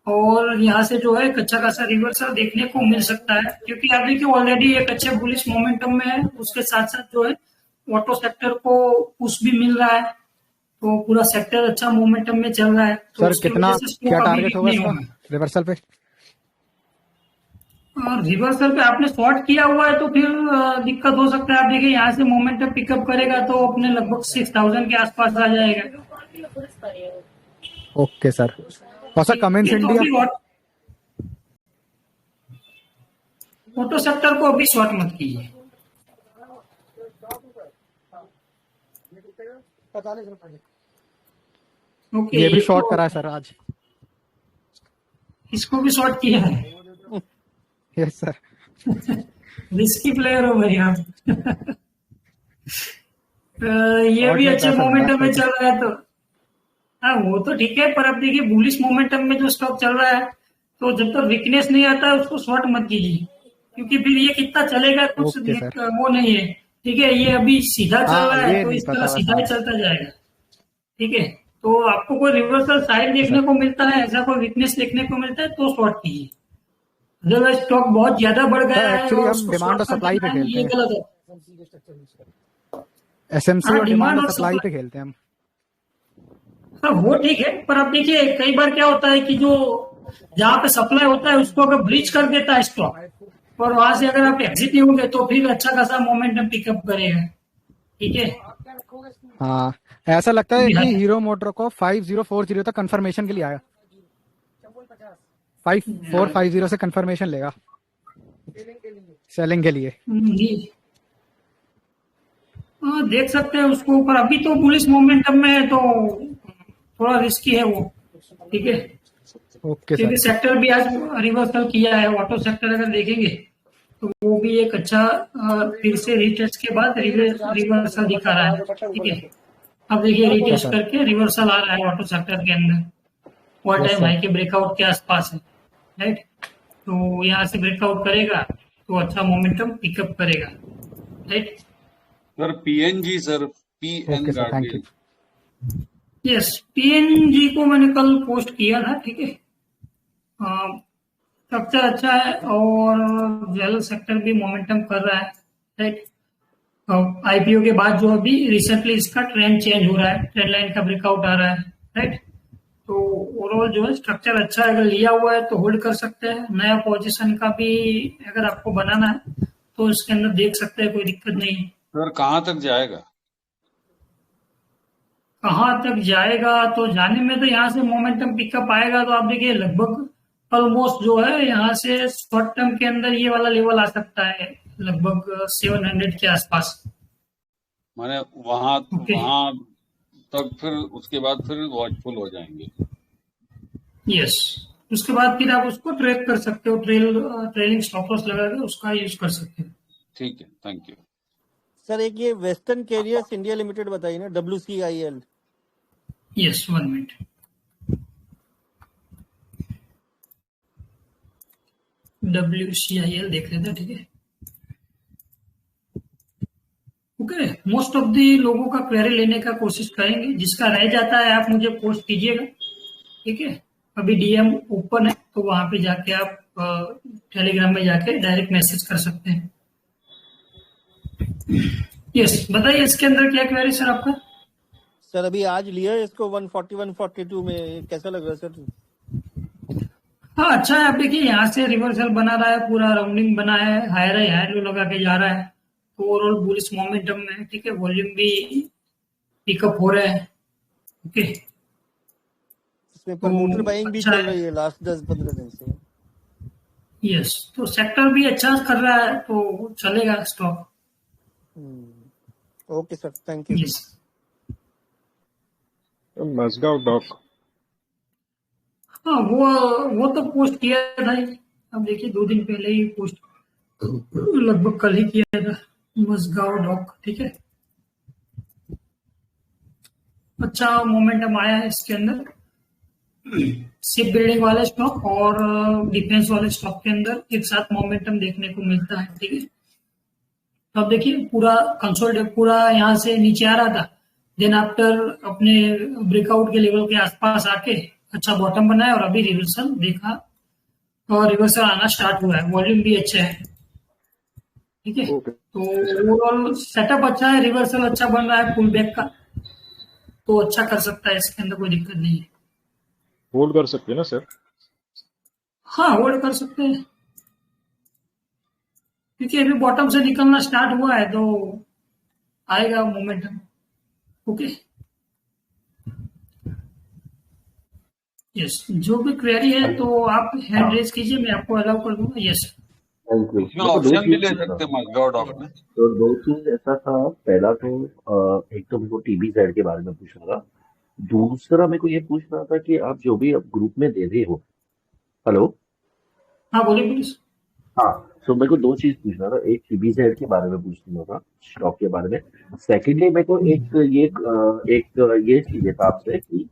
और यहाँ से जो है अच्छा खासा रिवर्सल देखने को मिल सकता है, क्योंकि आप देखिए ऑलरेडी एक अच्छे बुलिश मोमेंटम में है। उसके साथ साथ जो है ऑटो सेक्टर को पुश भी मिल रहा है, तो पूरा सेक्टर अच्छा मोमेंटम में चल रहा है। तो सर उसकी कितना वजह से स्टॉक क्या अभी टारगेट वीक होगा नहीं इसका होगा। रिवर्सल पे? और रिवर्सल पे आपने शॉर्ट किया हुआ है तो फिर दिक्कत हो सकता है। आप देखिए यहाँ से मोमेंटम पिकअप करेगा तो अपने लगभग 6000 के आसपास आ जाएगा। Okay sir. और सर कमेंस ये तो इंडिया? अभी ऑटो सेक्टर को अभी शॉर्ट मत कीजिए। ओके, ये भी शॉर्ट तो करा है सर आज। इसको भी शॉर्ट किया है। Yes sir. रिस्की प्लेयर हो भाई आप। ये शॉर्ट भी में अच्छे पैसा लगा मोमेंटम में कोई चल रहा है तो हाँ, वो तो ठीक है, पर अब देखिए बुलिश मोमेंटम में जो स्टॉक चल रहा है, तो जब तक वीकनेस नहीं आता है उसको शॉर्ट मत कीजिए, क्योंकि फिर ये कितना चलेगा कुछ ओके सर। वो नहीं है। ठीक है, ये अभी सीधा चल हाँ रहा है ये तो नहीं इस तरह पता सीधा ही बस। चलता जाएगा। ठीक है, तो आपको कोई रिवर्सल साइड देखने को मिलता है, ऐसा कोई वीकनेस देखने को मिलता है तो शॉर्ट कीजिए। अदरवाइज स्टॉक बहुत ज्यादा बढ़ सर गया है एक्चुअली और हम उसको डिमांड और शॉर्ट कर सप्लाई पे देना है, खेलते ये हैं। गलत है। एसएमसी हाँ, और डिमांड डिमांड और और सप्लाई पे सप्लाई, खेलते हैं हम। हाँ वो ठीक है, पर अब देखिए कई बार क्या होता है कि जो जहाँ पे सप्लाई होता है उसको अगर ब्रीच कर देता है स्टॉक, और वहां से अगर आप एग्जिट नहीं होंगे तो फिर अच्छा खासा मोमेंटम पिकअप करेगा। ठीक है, हाँ ऐसा लगता है कि बिहार हीरो मोटर को 5040 तक कंफर्मेशन के लिए आया। 5450 से कंफर्मेशन लेगा सेलिंग के लिए। हाँ, देख सकते हैं उसको, पर अभी तो बुलिश मोमेंटम में है तो थोड़ा रिस्की है वो। ठीक है, ओके सर। क्योंकि सेक्टर भी आज रिवर्सल किया है। ऑटो सेक्टर अगर देखेंगे तो वो भी एक अच्छा फिर से रिटेस्ट के बाद रिवर्सल दिखा रहा है। ठीक है, अब देखिए रिटेस्ट करके रिवर्सल आ रहा है ऑटो सेक्टर के अंदर। ऑल टाइम हाई के ब्रेकआउट के आसपास है, राइट। तो यहाँ से ब्रेकआउट करेगा तो अच्छा मोमेंटम पिकअप करेगा, right. Sir PNG sir okay sir, thank you. Yes, PNG को मैंने कल पोस्ट किया था। ठीक है, स्ट्रक्चर अच्छा है और ज्वेलर सेक्टर भी मोमेंटम कर रहा है, राइट। आईपीओ के बाद जो अभी रिसेंटली इसका ट्रेंड चेंज हो रहा है, ट्रेंड लाइन का ब्रेकआउट आ रहा है, राइट। तो ओवरऑल जो है स्ट्रक्चर अच्छा है, अगर लिया हुआ है तो होल्ड कर सकते हैं। नया पोजीशन का भी अगर आपको बनाना है तो इसके अंदर देख सकते हैं, कोई दिक्कत नहीं है। सर कहाँ तक जाएगा? कहाँ तक जाएगा तो जाने में तो यहाँ से मोमेंटम पिकअप आएगा तो आप देखिए लगभग ऑलमोस्ट जो है यहाँ से शॉर्ट टर्म के अंदर ये वाला लेवल आ सकता है, लगभग 700 के आसपास। माने वहां Okay. वहां तक फिर उसके बाद फिर वॉचफुल हो जाएंगे। यस, उसके बाद फिर आप उसको ट्रेक कर सकते हो, ट्रेलिंग स्टॉप लॉस लगा के उसका यूज कर सकते हो। ठीक है, थैंक यू। सर एक ये वेस्टर्न कैरियर्स इंडिया लिमिटेड बताइए ना, WCIL। Yes, 1 minute. WCIL देख लेते हैं, ठीक है। ओके, मोस्ट ऑफ दी लोगों का क्वेरी लेने का कोशिश करेंगे, जिसका रह जाता है आप मुझे पोस्ट कीजिएगा। ठीक है, अभी डीएम ओपन है तो वहां पे जाके आप टेलीग्राम में जाके डायरेक्ट मैसेज कर सकते हैं। यस, बताइए इसके अंदर क्या क्वेरी सर आपका? सर अभी आज लिया है इसको 140 142 में, कैसा लग रहा है सर? हाँ अच्छा है। अब देखिए यहाँ से रिवर्सल बना रहा है, पूरा राउंडिंग बना है, हायर लो लगा के जा रहा है, तो ओवरऑल बुलिश मोमेंटम में है। ठीक है, वॉल्यूम भी पिकअप हो रहा है। ओके, इसमें प्रमोटर बाइंग भी अच्छा चल है। रही है लास्ट 10-15 दिन से। यस, तो सेक्टर भी अच्छा कर रहा है, तो चलेगा stock. Okay sir, thank you. Yes, Mazagon dock हाँ वो तो पोस्ट किया था ही। अब देखिए 2 दिन पहले ही पोस्ट, लगभग कल ही किया था, मसगांव डॉक। ठीक है, अच्छा मोमेंटम आया है इसके अंदर। शिप बिल्डिंग वाले स्टॉक और डिफेंस वाले स्टॉक के अंदर एक साथ मोमेंटम देखने को मिलता है। ठीक है, तो अब देखिए पूरा कंसोलिडेट, पूरा यहाँ से नीचे आ रहा था, देन आफ्टर अपने ब्रेकआउट के लेवल के आसपास आके अच्छा बॉटम बनाया और अभी रिवर्सल देखा और रिवर्सल आना स्टार्ट हुआ है। वॉल्यूम भी अच्छा है। ठीक है, तो ओवरऑल सेटअप अच्छा है, रिवर्सल अच्छा बन रहा है पुल बैक का, तो अच्छा कर सकता है, इसके अंदर कोई दिक्कत नहीं है। होल्ड कर सकते हैं ना सर? हाँ, होल्ड कर सकते हैं, क्योंकि अभी बॉटम से निकलना स्टार्ट हुआ है, तो आएगा मोमेंटम। ओके, यस, जो भी क्वेरी है तो आप हैंड रेज कीजिए, मैं आपको अलाउ कर दूंगा। Yes, thank you. इसमें ऑप्शन भी ले सकते हैं मजगांव डॉक में। तो 2 चीज ऐसा था, पहला तो एक तो मेरे को TBZ के बारे में पूछना था, दूसरा मेरे को ये पूछना था कि आप जो भी आप ग्रुप में दे रहे हो। हेलो, हाँ बोलिए प्लीज। हाँ, तो मेरे को 2 चीज पूछना था, एक TBZ के बारे में पूछना था, स्टॉक के बारे में। सेकेंडली मेरे को एक ये चाहिए था आपसे कि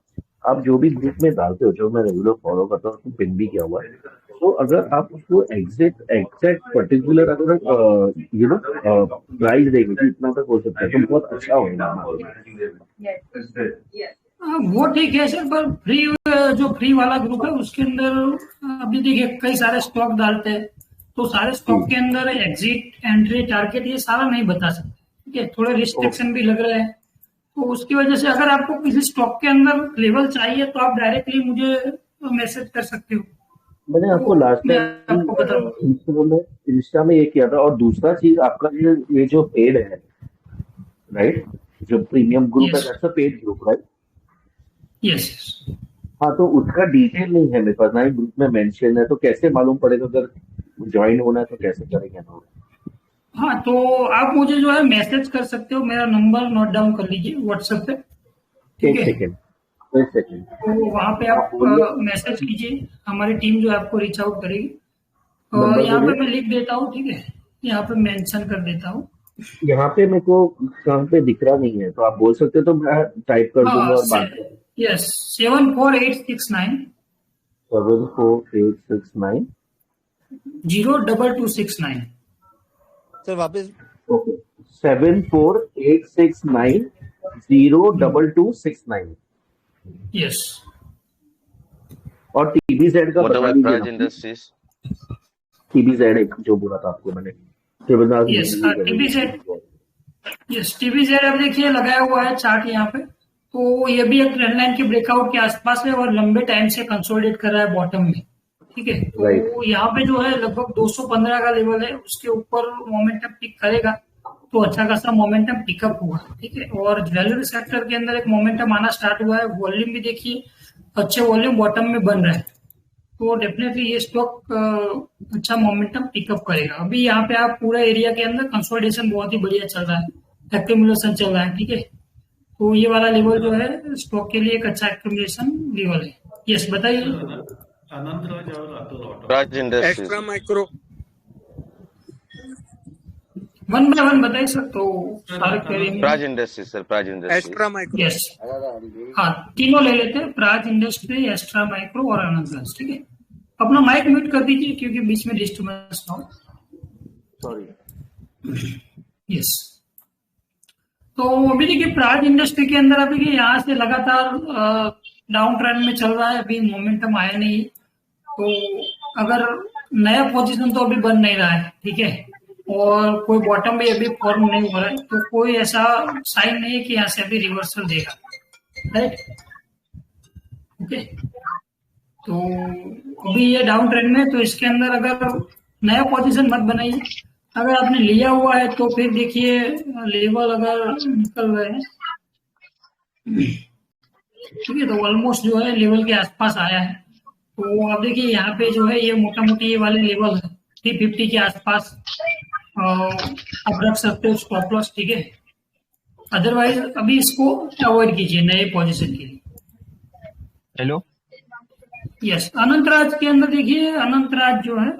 आप जो भी ग्रुप में डालते हो, जो मैं रेगुलर फॉलो करता हूँ, उसको पिन भी किया हुआ है, तो अगर आप उसको एग्जैक्ट पर्टिकुलर अगर प्राइस देंगे कि इतना तक हो सकता है, तो बहुत अच्छा होगा हमारे लिए। वो ठीक है सर, पर जो फ्री वाला ग्रुप है उसके अंदर अभी देखिए कई सारे स्टॉक डालते हैं, तो सारे स्टॉक के अंदर एग्जिट, एंट्री, टारगेट ये सारा नहीं बता सकते। ठीक है, थोड़े रिस्ट्रिक्शन भी लग रहे हैं, तो उसकी वजह से अगर आपको किसी स्टॉक के अंदर लेवल चाहिए तो आप डायरेक्टली मुझे मैसेज कर सकते हो। मैंने आपको लास्ट मैं टाइम आपको बताऊँ। इंस्टा में ये किया था। और दूसरा चीज आपका ये जो पेड है, राइट, जो प्रीमियम ग्रुप है, yes that's a paid group, right? Yes, हाँ, तो उसका डिटेल नहीं है मेरे पास, ना ही ग्रुप में मेंशन है, तो कैसे मालूम पड़ेगा अगर ज्वाइन होना है तो कैसे करेंगे ना? हाँ, तो आप मुझे जो है मैसेज कर सकते हो, मेरा नंबर नोट डाउन कर लीजिए व्हाट्सएप पे। ठीक एक है, सेकेंड। तो वहाँ पे आप मैसेज कीजिए, हमारी टीम जो है आपको रीच आउट करेगी। और नंबर यहाँ पे बोलिए। मैं लिख देता हूँ, ठीक है, यहाँ पे मेंशन कर देता हूँ। यहाँ पे मेरे को कहाँ पे दिख रहा नहीं है, तो आप बोल सकते हो तो मैं टाइप कर दूंगा और बात करें। यस, 74869 74869 02269। सर वापस। ओके, 74869 02269। यस, और TBZ का बता दीजिए प्राज ना। इंडस्ट्रीज। TBZ एक जो बोला था आपको मैंने, शिवदास यस, बिजली यस, TBZ अब देखिए लगाया हुआ है चार्ट यहाँ पे, तो ये भी एक ट्रेंड लाइन के ब्रेकआउट के आसपास है और लंबे टाइम से कंसोलिडेट कर रहा है बॉटम में। ठीक है, तो यहाँ पे जो है लगभग 215 का लेवल है, उसके ऊपर मोमेंटम पिक करेगा तो अच्छा खासा मोमेंटम पिकअप होगा। ठीक है, और ज्वेलरी सेक्टर के अंदर एक मोमेंटम आना स्टार्ट हुआ है, वॉल्यूम भी देखिए अच्छे वॉल्यूम बॉटम में बन रहा है, तो डेफिनेटली ये स्टॉक अच्छा मोमेंटम पिकअप करेगा। अभी यहाँ पे आप पूरा एरिया के अंदर कंसोलिडेशन बहुत ही बढ़िया चल रहा है, एक्यूमुलेशन चल रहा है। ठीक है, तो ये वाला लेवल जो है स्टॉक के लिए एक अच्छा एक्यूमुलेशन लेवल है। यस, बताइए। Praj industries. Extra micro. One by one बताइए सर, तो सारे क्वेरी में। Praj industries sir, Praj industries. Extra micro. Yes, हाँ, तीनों ले लेते हैं, प्राज इंडस्ट्री, एक्स्ट्रा माइक्रो और आनंद। ठीक है, अपना माइक म्यूट कर दीजिए क्योंकि बीच में डिस्टर्बेंस ना हो। सॉरी। यस, तो अभी देखिए प्राज इंडस्ट्री के अंदर अभी यहाँ से लगातार डाउन ट्रेंड में चल रहा है, अभी मोमेंटम आया नहीं, तो अगर नया पोजीशन तो अभी बन नहीं रहा है। ठीक है, और कोई बॉटम भी अभी फॉर्म नहीं हो रहा है, तो कोई ऐसा साइन नहीं है कि यहाँ से अभी रिवर्सल देगा, राइट? ओके, तो अभी ये डाउन ट्रेंड में, तो इसके अंदर अगर नया पोजीशन मत बनाइए। अगर आपने लिया हुआ है तो फिर देखिए लेवल अगर निकल रहे हैं, ठीक है, तो ऑलमोस्ट जो है लेवल के आसपास आया है। तो आप देखिए यहाँ पे जो है ये मोटा मोटी ये वाले लेवल है 350 के आसपास आप रख सकते हो स्टॉप लॉस, ठीक है। अदरवाइज अभी इसको अवॉइड कीजिए नए पोजीशन के लिए। हेलो, यस, अनंतराज के अंदर देखिए, अनंतराज जो है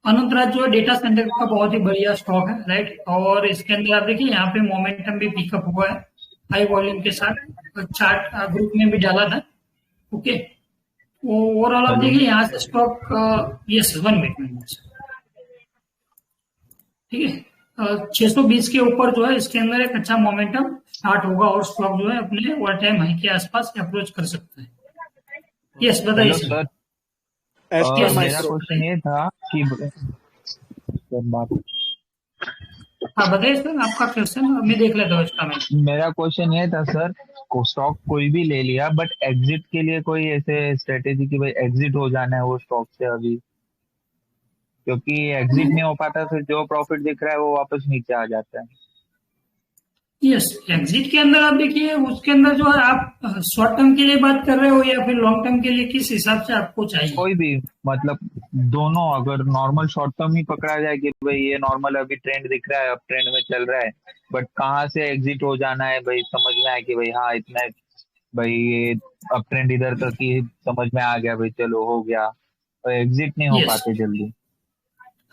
अनंतराज जो है डेटा सेंटर का बहुत ही बढ़िया स्टॉक है, राइट। और इसके अंदर आप देखिए यहाँ पे मोमेंटम भी पिकअप हुआ है हाई वॉल्यूम के साथ, चार्ट ग्रुप में भी डाला था, ओके। ओवरऑल आप देखिए यहाँ से स्टॉक यस 1 मिनट, ठीक है, 620 के ऊपर जो है इसके अंदर एक अच्छा मोमेंटम स्टार्ट होगा और स्टॉक जो है अपने ऑल टाइम हाई के आसपास अप्रोच कर सकता है। यस, बताइए सर। मेरा क्वेश्चन ये था कि हाँ बताइए सर, आपका क्वेश्चन मैं देख लेता हूँ इसका। मैं मेरा क्वेश्चन ये था सर, को स्टॉक कोई भी ले लिया बट एग्जिट के लिए कोई ऐसे स्ट्रेटेजी कि भाई एग्जिट हो जाना है वो स्टॉक से अभी, क्योंकि एग्जिट नहीं हो पाता फिर जो प्रॉफिट दिख रहा है वो वापस नीचे आ जाता है। यस, एग्जिट के अंदर आप देखिए उसके अंदर जो है आप शॉर्ट टर्म के लिए बात कर रहे हो या फिर लॉन्ग टर्म के लिए, किस हिसाब से आपको चाहिए? कोई भी, मतलब दोनों। अगर नॉर्मल शॉर्ट टर्म ही पकड़ा जाए कि भाई ये नॉर्मल अभी ट्रेंड दिख रहा है, अब ट्रेंड में चल रहा है, बट कहाँ से एग्जिट हो जाना है भाई समझ में आए कि भाई हाँ इतना भाई ये अब ट्रेंड इधर तक ही समझ में आ गया भाई चलो हो गया, तो एग्जिट नहीं हो पाते जल्दी।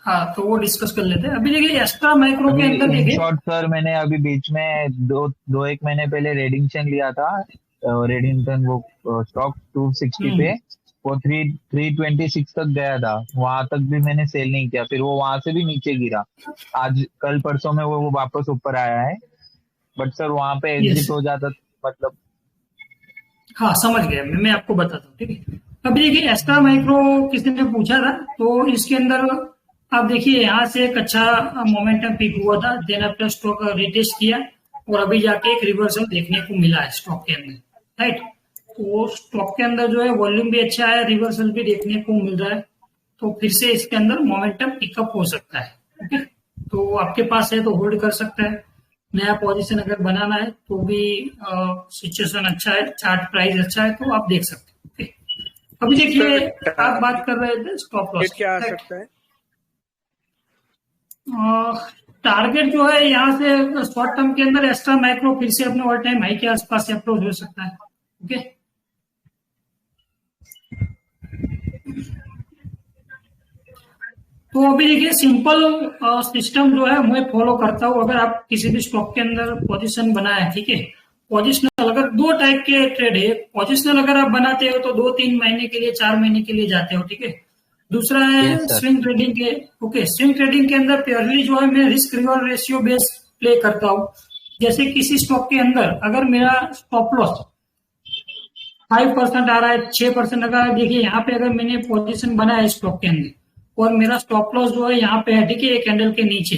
हाँ, तो वो डिस्कस कर लेते हैं। अभी देखिए एस्ट्रा माइक्रो के अंदर देखिए शॉर्ट सर, मैंने अभी बीच में दो एक महीने पहले रेडिंगटन लिया था, रेडिंगटन वो स्टॉक 260 पे, वो 326 तक गया था, वहां तक भी मैंने सेल नहीं किया, फिर वो वहां से भी नीचे गिरा, आज कल परसों में वो वापस ऊपर आया है, बट सर वहां पे एग्जिट हो जाता मतलब। हाँ समझ गया, मैं आपको बताता हूँ, ठीक है। अभी देखिए एस्ट्रा माइक्रो किसी ने पूछा था, तो इसके अंदर आप देखिए यहाँ से एक अच्छा मोमेंटम पिक हुआ था, देन अपना स्टॉक रिटेस्ट किया और अभी जाके एक रिवर्सल देखने को मिला है स्टॉक के अंदर, राइट। तो स्टॉक के अंदर जो है वॉल्यूम भी अच्छा है, रिवर्सल भी देखने को मिल रहा है, तो फिर से इसके अंदर मोमेंटम पिकअप हो सकता है, ओके। तो आपके पास है तो होल्ड कर सकता है। नया पोजीशन अगर बनाना है तो भी सिचुएशन अच्छा है, चार्ट प्राइस अच्छा है, तो आप देख सकते हैं, ओके। अभी देखिए आप बात कर रहे थे स्टॉप लॉस, क्या आ सकता है? टारगेट जो है यहाँ से शॉर्ट टर्म के अंदर एक्स्ट्रा माइक्रो फिर से अपने ऑल टाइम हाई के आसपास अप्रोच हो सकता है, ओके। तो अभी देखिए सिंपल सिस्टम जो है मैं फॉलो करता हूँ। अगर आप किसी भी स्टॉक के अंदर पोजीशन बनाए, ठीक है, पोजिशनल, अगर दो टाइप के ट्रेड है, पोजिशनल अगर आप बनाते हो तो 2-3 महीने के लिए 4 महीने के लिए जाते हो, ठीक है। दूसरा है स्विंग ट्रेडिंग के, ओके। स्विंग ट्रेडिंग के अंदर प्योरली जो है मैं risk reward ratio base play करता हूँ। जैसे किसी स्टॉक के अंदर अगर मेरा स्टॉप लॉस 5% आ रहा है, 6% अगर देखिए यहाँ पे अगर मैंने पोजीशन बनाया है स्टॉक के अंदर और मेरा स्टॉप लॉस जो है यहाँ पे है, ठीक है, एक कैंडल के नीचे,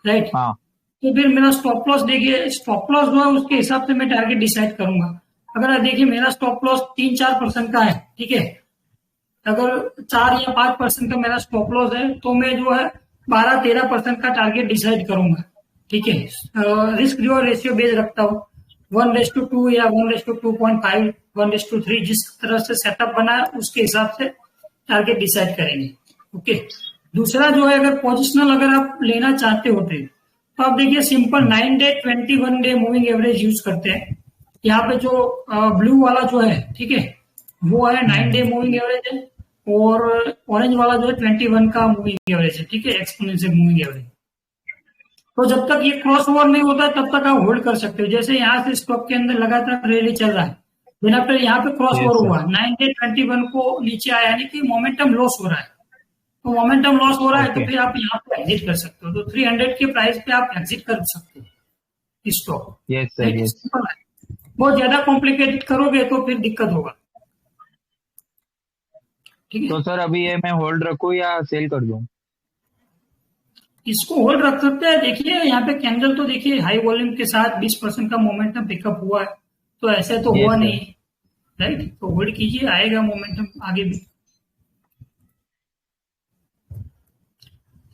राइट। तो फिर मेरा स्टॉप लॉस देखिए, स्टॉप लॉस जो है उसके हिसाब से मैं टारगेट डिसाइड करूंगा। अगर देखिए मेरा स्टॉप लॉस 3-4% का है, ठीक है, अगर 4 या 5% का मेरा स्टॉप लॉस है तो मैं जो है 12-13% का टारगेट डिसाइड करूंगा, ठीक है। रिस्क रिवॉर्ड रेशियो बेस रखता हूँ 1:2 या 1:2.5, 1:3, जिस तरह से सेटअप बना है उसके हिसाब से टारगेट डिसाइड करेंगे, ओके। दूसरा जो है अगर पोजिशनल अगर आप लेना चाहते होते तो आप देखिए simple 9 day 21 day moving average use करते हैं। यहाँ पे जो ब्लू वाला जो है, ठीक है, वो है 9 डे मूविंग एवरेज है, और ऑरेंज वाला जो है 21 का मूविंग एवरेज है, ठीक है, एक्सपोनेंशियल मूविंग एवरेज। तो जब तक ये क्रॉस ओवर नहीं होता तब तक आप होल्ड कर सकते हो। जैसे यहाँ से स्टॉक के अंदर लगातार रैली चल रहा है, बिना फिर यहाँ पे क्रॉस ओवर हुआ 9 डे 21 को नीचे आया, यानी कि मोमेंटम लॉस हो रहा है। तो मोमेंटम लॉस हो रहा है तो फिर आप यहाँ पे एग्जिट कर सकते हो। तो 300 के प्राइस पे आप एग्जिट कर सकते हो स्टॉक। सिंपल है, बहुत ज्यादा कॉम्प्लिकेटेड करोगे तो फिर दिक्कत होगा, ठीक है। तो सर अभी ये मैं होल्ड रखूं या सेल कर दूं? इसको होल्ड रख सकते हैं। देखिए यहाँ पे कैंडल तो देखिए हाई वॉल्यूम के साथ 20% का मोमेंटम पिकअप हुआ है, तो ऐसे तो हुआ नहीं, राइट, तो होल्ड कीजिए, आएगा मोमेंटम आगे भी।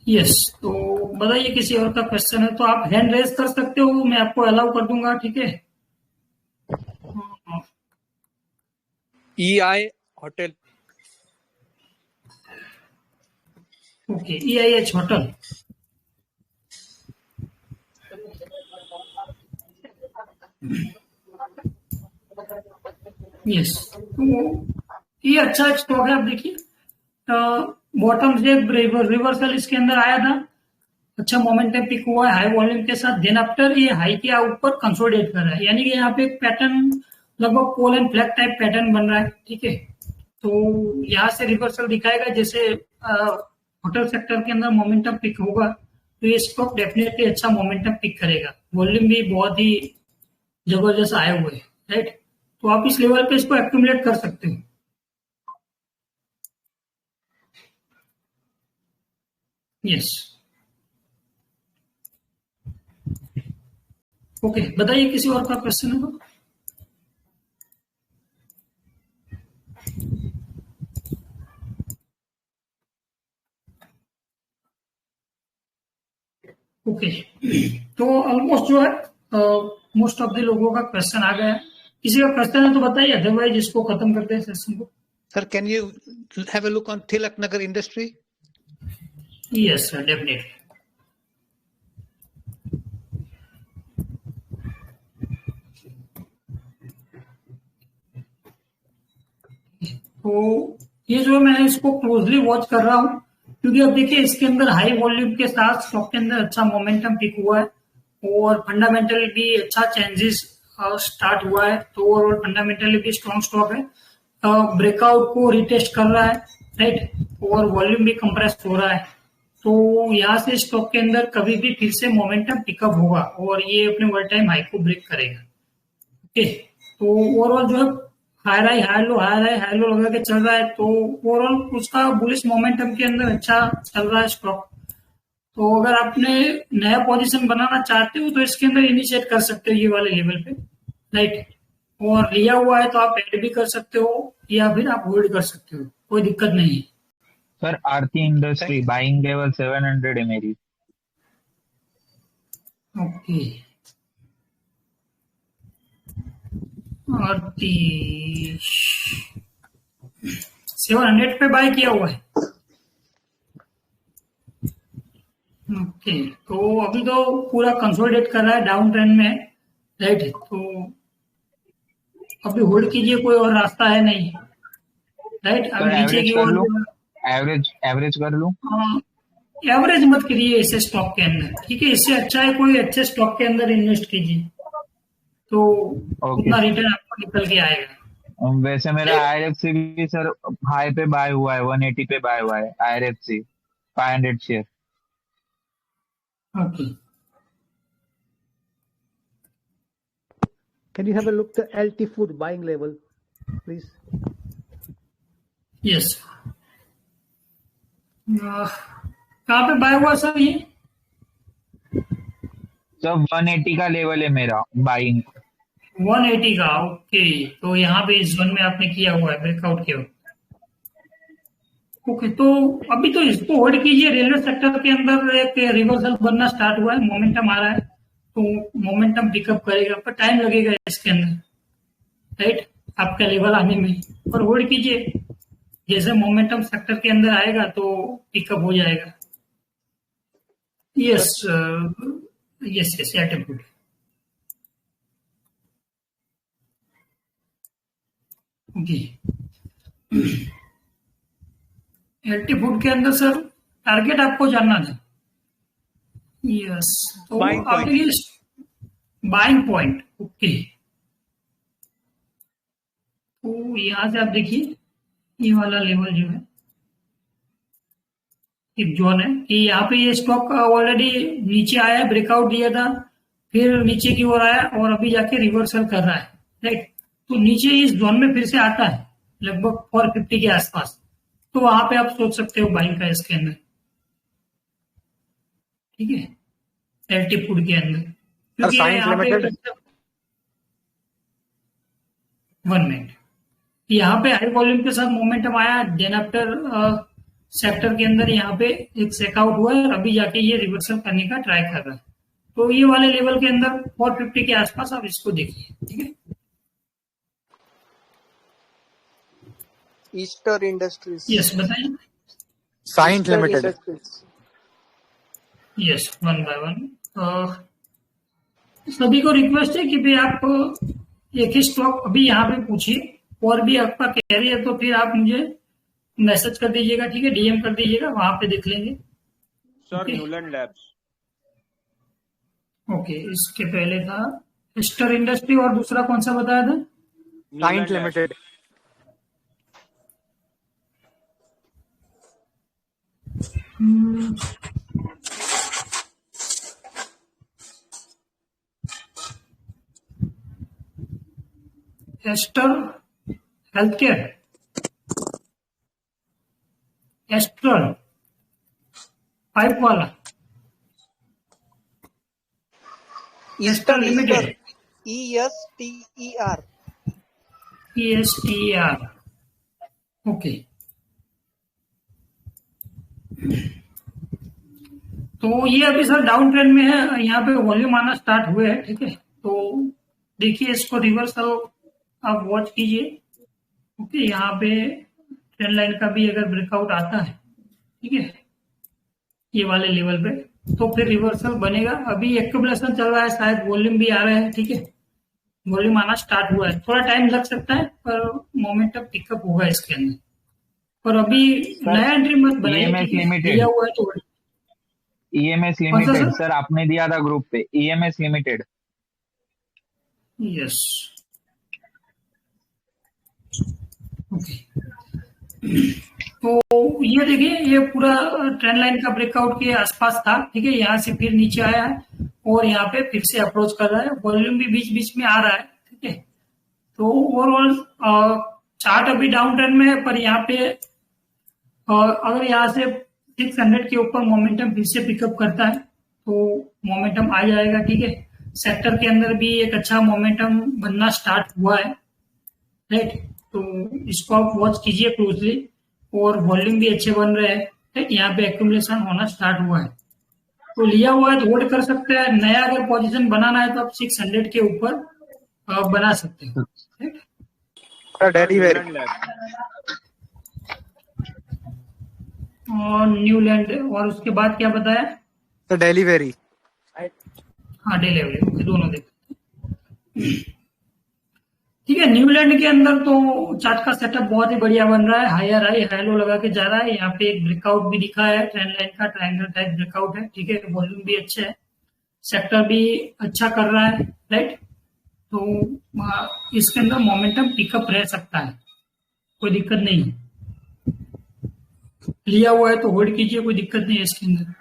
यस, तो बताइए किसी और का क्वेश्चन है तो आप हैंड रेज कर सकते हो, मैं आपको अलाउ कर दूंगा, ठीक है। EI hotel. Okay, EIH hotel. Yes, तो ये अच्छा स्टॉक है। आप देखिए बॉटम से रिवर्सल इसके अंदर आया था, अच्छा मोमेंटम पिक हुआ है हाई वॉल्यूम के साथ, देन आफ्टर ये हाई के ऊपर कंसोलिडेट कर रहा है, यानी कि यहाँ पे एक पैटर्न लगभग pole and flag type pattern बन रहा है, ठीक है। तो यहाँ से रिवर्सल दिखाएगा, जैसे होटल सेक्टर के अंदर मोमेंटम पिक होगा तो ये स्टॉक डेफिनेटली अच्छा मोमेंटम पिक करेगा, वॉल्यूम भी बहुत ही जबरदस्त आए हुए हैं, राइट। तो आप इस लेवल पे इसको एक्यूमुलेट कर सकते हो। यस, ओके, बताइए किसी और का क्वेश्चन है तो। ओके, तो ऑलमोस्ट जो है मोस्ट ऑफ द लोगों का क्वेश्चन आ गया है। किसी का क्वेश्चन है तो बताइए, अदरवाइज इसको खत्म करते हैं सेशन को। Sir, can you have a look on Tilak Nagar Industry? Yes sir, definitely. तो ये जो मैं इसको क्लोजली वॉच कर रहा हूँ, क्योंकि अब देखिए इसके अंदर हाई वॉल्यूम के साथ स्टॉक के अंदर अच्छा मोमेंटम पिक हुआ है और फंडामेंटल भी अच्छा चेंजेस स्टार्ट हुआ है, तो ओवरऑल फंडामेंटली भी स्ट्रॉन्ग स्टॉक है, ब्रेकआउट को रिटेस्ट कर रहा है, राइट, और वॉल्यूम भी कंप्रेस हो रहा है। तो यहाँ से स्टॉक के अंदर कभी भी फिर से मोमेंटम पिकअप होगा और ये अपने वर्ल्ड टाइम हाई को ब्रेक करेगा, ओके। तो ओवरऑल जो है हाई लो लगा के चल रहा है, तो ओवरऑल उसका बुलिश मोमेंटम के अंदर अच्छा चल रहा है स्टॉक। तो अगर आपने नया पोजीशन बनाना चाहते हो तो इसके अंदर इनिशिएट कर सकते हो ये वाले लेवल पे, राइट, और लिया हुआ है तो आप ऐड भी कर सकते हो या फिर आप होल्ड कर सकते हो, कोई दिक्कत नहीं है। सर आरती इंडस्ट्री बाइंग लेवल 700 है मेरी। ओके, आरती 700 पे बाय किया हुआ है, ओके। तो अभी तो पूरा कंसोलिडेट कर रहा है, डाउन ट्रेंड में है, राइट, तो अभी होल्ड कीजिए, कोई और रास्ता है नहीं, राइट। अभी नीचे की ओर एवरेज कर लूं? एवरेज मत करिए इसे स्टॉक के अंदर, ठीक है, इससे अच्छा है कोई अच्छे स्टॉक के अंदर इन्वेस्ट कीजिए, तो उतना रिटर्न आपको निकल के आएगा। वैसे मेरा IRFC भी सर हाई पे बाय हुआ है, 180 पे बाय हुआ है IRFC 500 share. Okay, Can you have a look at the LT Food buying level, please? Yes, कहाँ पे बाय हुआ सर ये? सब 180 का लेवल है मेरा बाइंग। 180 का, ओके। तो यहाँ पे इस जोन में आपने किया हुआ है ब्रेकआउट के वक्त, ओके। तो अभी तो इसको होल्ड कीजिए, रेलवे सेक्टर के अंदर एक रिवर्सल बनना स्टार्ट हुआ है, मोमेंटम आ रहा है, तो मोमेंटम पिकअप करेगा, पर टाइम लगेगा इसके अंदर, राइट, आपका लेवल आने में, और होल्ड कीजिए, जैसे मोमेंटम सेक्टर के अंदर आएगा तो पिकअप हो जाएगा। यस यस यस, एल्टी फूड के अंदर सर टारगेट आपको जानना था। यस, तो आपके लिए बाइंग पॉइंट, ओके। तो यहां से आप देखिए ये वाला लेवल जो है एक जोन है कि यहाँ पे ये स्टॉक ऑलरेडी नीचे आया है, ब्रेकआउट दिया था, फिर नीचे की ओर आया और अभी जाके रिवर्सल कर रहा है, राइट। तो नीचे इस जोन में फिर से आता है लगभग 450 के आसपास, तो वहां पे आप सोच सकते हो बाइंग का इसके अंदर, ठीक है, एल्टी फूड के अंदर, क्योंकि यहाँ पे 1 मिनट यहाँ पे हाई वॉल्यूम के साथ मोमेंटम आया, देन आफ्टर सेक्टर के अंदर यहाँ पे एक चेकआउट हुआ है और अभी जाके ये रिवर्सल करने का ट्राई कर रहा है। तो ये वाले लेवल के अंदर 450 के आसपास आप इसको देखिए, ठीक है। ईस्टर इंडस्ट्रीज, यस बताइए। Cyient limited, yes, 1 by 1। सभी को रिक्वेस्ट है कि भाई आप एक ही स्टॉक अभी यहाँ पे पूछिए, और भी आपका कैरी है तो फिर आप मुझे मैसेज कर दीजिएगा, ठीक है, डीएम कर दीजिएगा, वहां पे देख लेंगे। सर न्यूलैंड लैब्स, ओके, इसके पहले था ईस्टर इंडस्ट्री और दूसरा कौन सा बताया था? Cyient limited, Aster health care, Astral pipe वाला, Ester limited, ESTER, ESTER, okay. तो ये अभी सर डाउन ट्रेंड में है, यहाँ पे वॉल्यूम आना स्टार्ट हुए हैं, ठीक है। तो देखिए इसको रिवर्सल आप वॉच कीजिए, ओके। यहाँ पे ट्रेंड लाइन का भी अगर ब्रेकआउट आता है, ठीक है, ये वाले लेवल पे, तो फिर रिवर्सल बनेगा। अभी एक्यूमुलेशन चल रहा है, शायद वॉल्यूम भी आ रहा है, ठीक है, वॉल्यूम आना स्टार्ट हुआ है, थोड़ा टाइम लग सकता है पर मोमेंटम पिकअप होगा इसके अंदर। पर अभी नया एंट्री मत बनाइए, EMS लिमिटेड, दिया हुआ है तो EMS लिमिटेड सर आपने दिया था ग्रुप पे, EMS लिमिटेड, यस, ओके। तो ये देखिए, ये पूरा ट्रेंड लाइन का ब्रेकआउट के आसपास था, ठीक है, यहाँ से फिर नीचे आया है और यहाँ पे फिर से अप्रोच कर रहा है, वॉल्यूम भी बीच बीच में आ रहा है, ठीक है। तो ओवरऑल चार्ट अभी डाउन ट्रेंड में है, पर यहाँ पे अगर यहाँ से 600 के ऊपर मोमेंटम फिर से पिकअप करता है तो मोमेंटम आ जाएगा, ठीक है। सेक्टर के अंदर भी एक अच्छा मोमेंटम बनना स्टार्ट हुआ है, राइट। तो इसको आप वॉच कीजिए क्लोजली, और वॉल्यूम भी अच्छे बन रहे हैं, राइट। यहाँ पे एक्यूमुलेशन होना स्टार्ट हुआ है, तो लिया हुआ है तो होल्ड कर सकते हैं। नया अगर पोजीशन बनाना है तो आप 600 के ऊपर बना सकते हैं, राइट। डेलीवेरी और न्यूलैंड, और उसके बाद क्या बताया? तो डेलीवेरी, हाँ डिलीवरी, दोनों देखते, ठीक है। न्यूलैंड के अंदर तो चार्ट का सेटअप बहुत ही बढ़िया बन रहा है, हायर हाई हाई लो लगा के जा रहा है। यहाँ पे एक ब्रेकआउट भी दिखा है, ट्रेंड लाइन का ट्रायंगल टाइप ब्रेकआउट है, ठीक है। वॉल्यूम भी अच्छा है, सेक्टर भी अच्छा कर रहा है, राइट। तो इसके अंदर मोमेंटम पिकअप रह सकता है, कोई दिक्कत नहीं है। लिया हुआ है तो होल्ड कीजिए, कोई दिक्कत नहीं है इसके अंदर,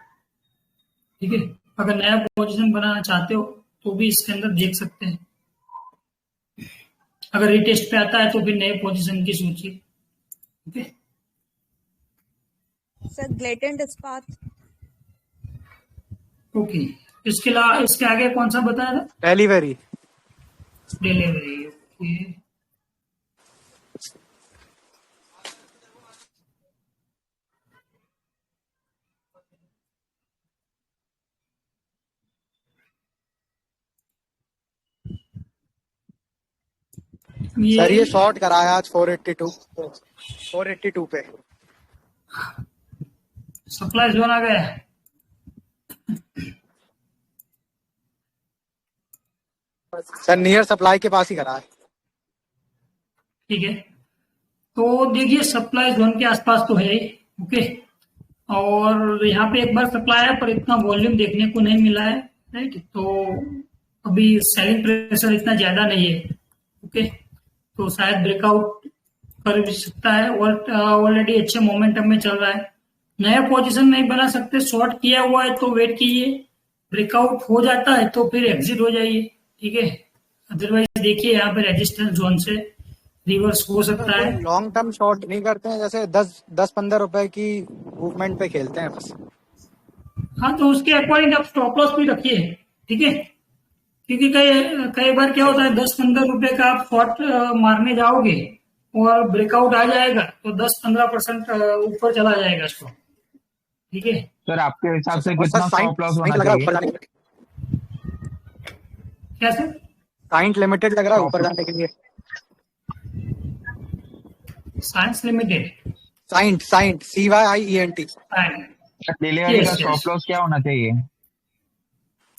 ठीक है। अगर नया पोजीशन बनाना चाहते हो तो भी इसके अंदर देख सकते हैं। अगर रिटेस्ट पे आता है तो फिर नए पोजीशन की सोचिए, ओके। सर ग्लेटेंट इस्पात, ओके। इसके अलावा इसके आगे कौन सा बताया था? Delivery, delivery, okay. सर ये शॉर्ट कराया आज 482 पे, सप्लाई जोन आ गया, सर नियर सप्लाई के पास ही करा है, ठीक है। तो देखिए सप्लाई जोन के आसपास तो है, ओके। और यहाँ पे एक बार सप्लाई है पर इतना वॉल्यूम देखने को नहीं मिला है, राइट। तो अभी सेलिंग प्रेशर इतना ज्यादा नहीं है, ओके। तो शायद ब्रेकआउट कर भी सकता है, और ऑलरेडी अच्छे मोमेंटम में चल रहा है। नया पोजीशन नहीं बना सकते, शॉर्ट किया हुआ है तो वेट कीजिए, ब्रेकआउट हो जाता है तो फिर एग्जिट हो जाइए, ठीक है। अदरवाइज देखिए यहाँ पे रेजिस्टेंस जोन से रिवर्स हो सकता है। लॉन्ग टर्म शॉर्ट नहीं करते हैं, जैसे 10-15 रुपए की मूवमेंट पे खेलते हैं बस। हाँ, तो उसके अकॉर्डिंग आप स्टॉप लॉस भी रखिए, ठीक है। क्योंकि कई बार क्या होता है, 10-15 रुपए का आप शॉर्ट मारने जाओगे और ब्रेकआउट आ जाएगा तो 10-15% ऊपर चला जाएगा स्टॉक। ठीक है सर आपके हिसाब से और कितना sir Cyient stop loss Cyient होना लग रहा है चाहिए? ऊपर जाने के लिए, कैसे? साइंट लिमिटेड लग रहा है ऊपर जाने के लिए। Science limited, Cyient Cyient CYIENT। Delivery का यस स्टॉप लॉस क्या होना चाहिए?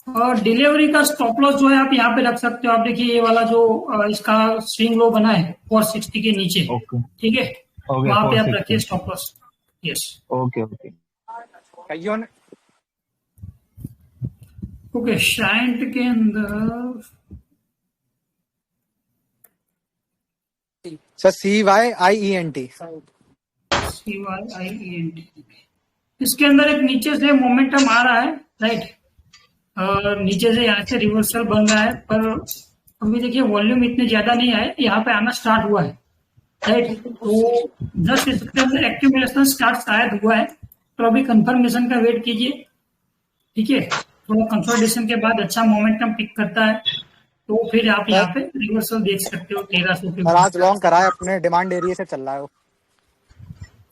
और डिलीवरी का स्टॉप लॉस जो है आप यहाँ पे रख सकते हो। आप देखिए ये वाला जो इसका स्विंग लो बना है 460 के नीचे। ओके ठीक है, ओके वहां पे आप 460। रखिए stop loss. Yes okay okay कईयों ने ओके। शाइंट के अंदर सर CYIENT। CYIENT, इसके अंदर एक नीचे से मोमेंटम आ रहा है, राइट। नीचे से यहाँ से रिवर्सल बन रहा है, पर अभी देखिए वॉल्यूम इतने ज्यादा नहीं आए, यहाँ पे आना स्टार्ट हुआ है, राइट। तो जस्ट इसके अंदर एक्यूमुलेशन स्टार्ट शायद हुआ है, तो अभी कंफर्मेशन का वेट कीजिए। ठीक है, तो कंसोलिडेशन के बाद अच्छा मोमेंटम पिक करता है तो फिर आप यहाँ पे रिवर्सल देख सकते हो 1300 के। सर आज लॉन्ग करा है अपने डिमांड एरिया से चल रहा है वो।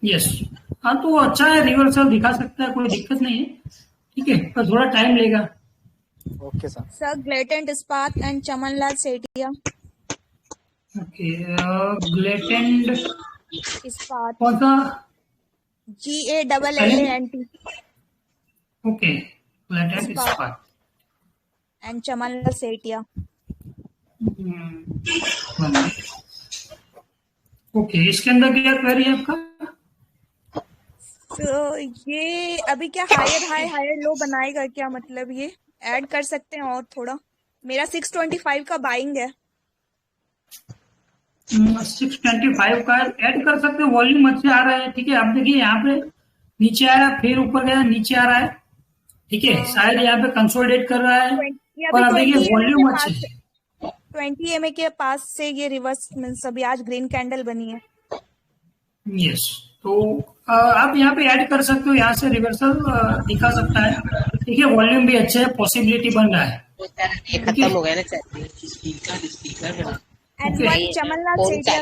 यस, हाँ तो अच्छा है, रिवर्सल दिखा सकता है, कोई दिक्कत नहीं है। ठीक है, पर थोड़ा टाइम लेगा। Okay sir. सर ग्लेटेंट इस्पात एंड चमनलाल सेठिया। ओके, ग्लेटेंड इस्पात, कौन सा? GALLANT ओके, ग्लेटेंड इस्पात एंड चमनलाल सेठिया। ओके, इसके अंदर क्या क्वेरी है आपका? तो ये अभी क्या हायर हाई हायर लो बनाएगा क्या, मतलब ये ऐड कर सकते हैं और थोड़ा? मेरा 625 का बाइंग है। 625 का ऐड कर सकते हैं, वॉल्यूम अच्छे आ रहा है। ठीक है, आप देखिए यहाँ पे नीचे आया, फिर ऊपर गया, नीचे आ रहा है। ठीक है, शायद यहाँ पे कंसोलिडेट कर रहा है, और अब देखिए वॉल्यूम अच्छे। 20 MA के पास से ये रिवर्स मीन्स अभी आज ग्रीन कैंडल बनी है। यस, तो आप यहाँ पे ऐड कर सकते हो, यहाँ से रिवर्सल दिखा सकता है। ठीक है, वॉल्यूम भी अच्छे है, पॉसिबिलिटी बन रहा है। खत्म हो गया ना and one Chamanlal Sethia.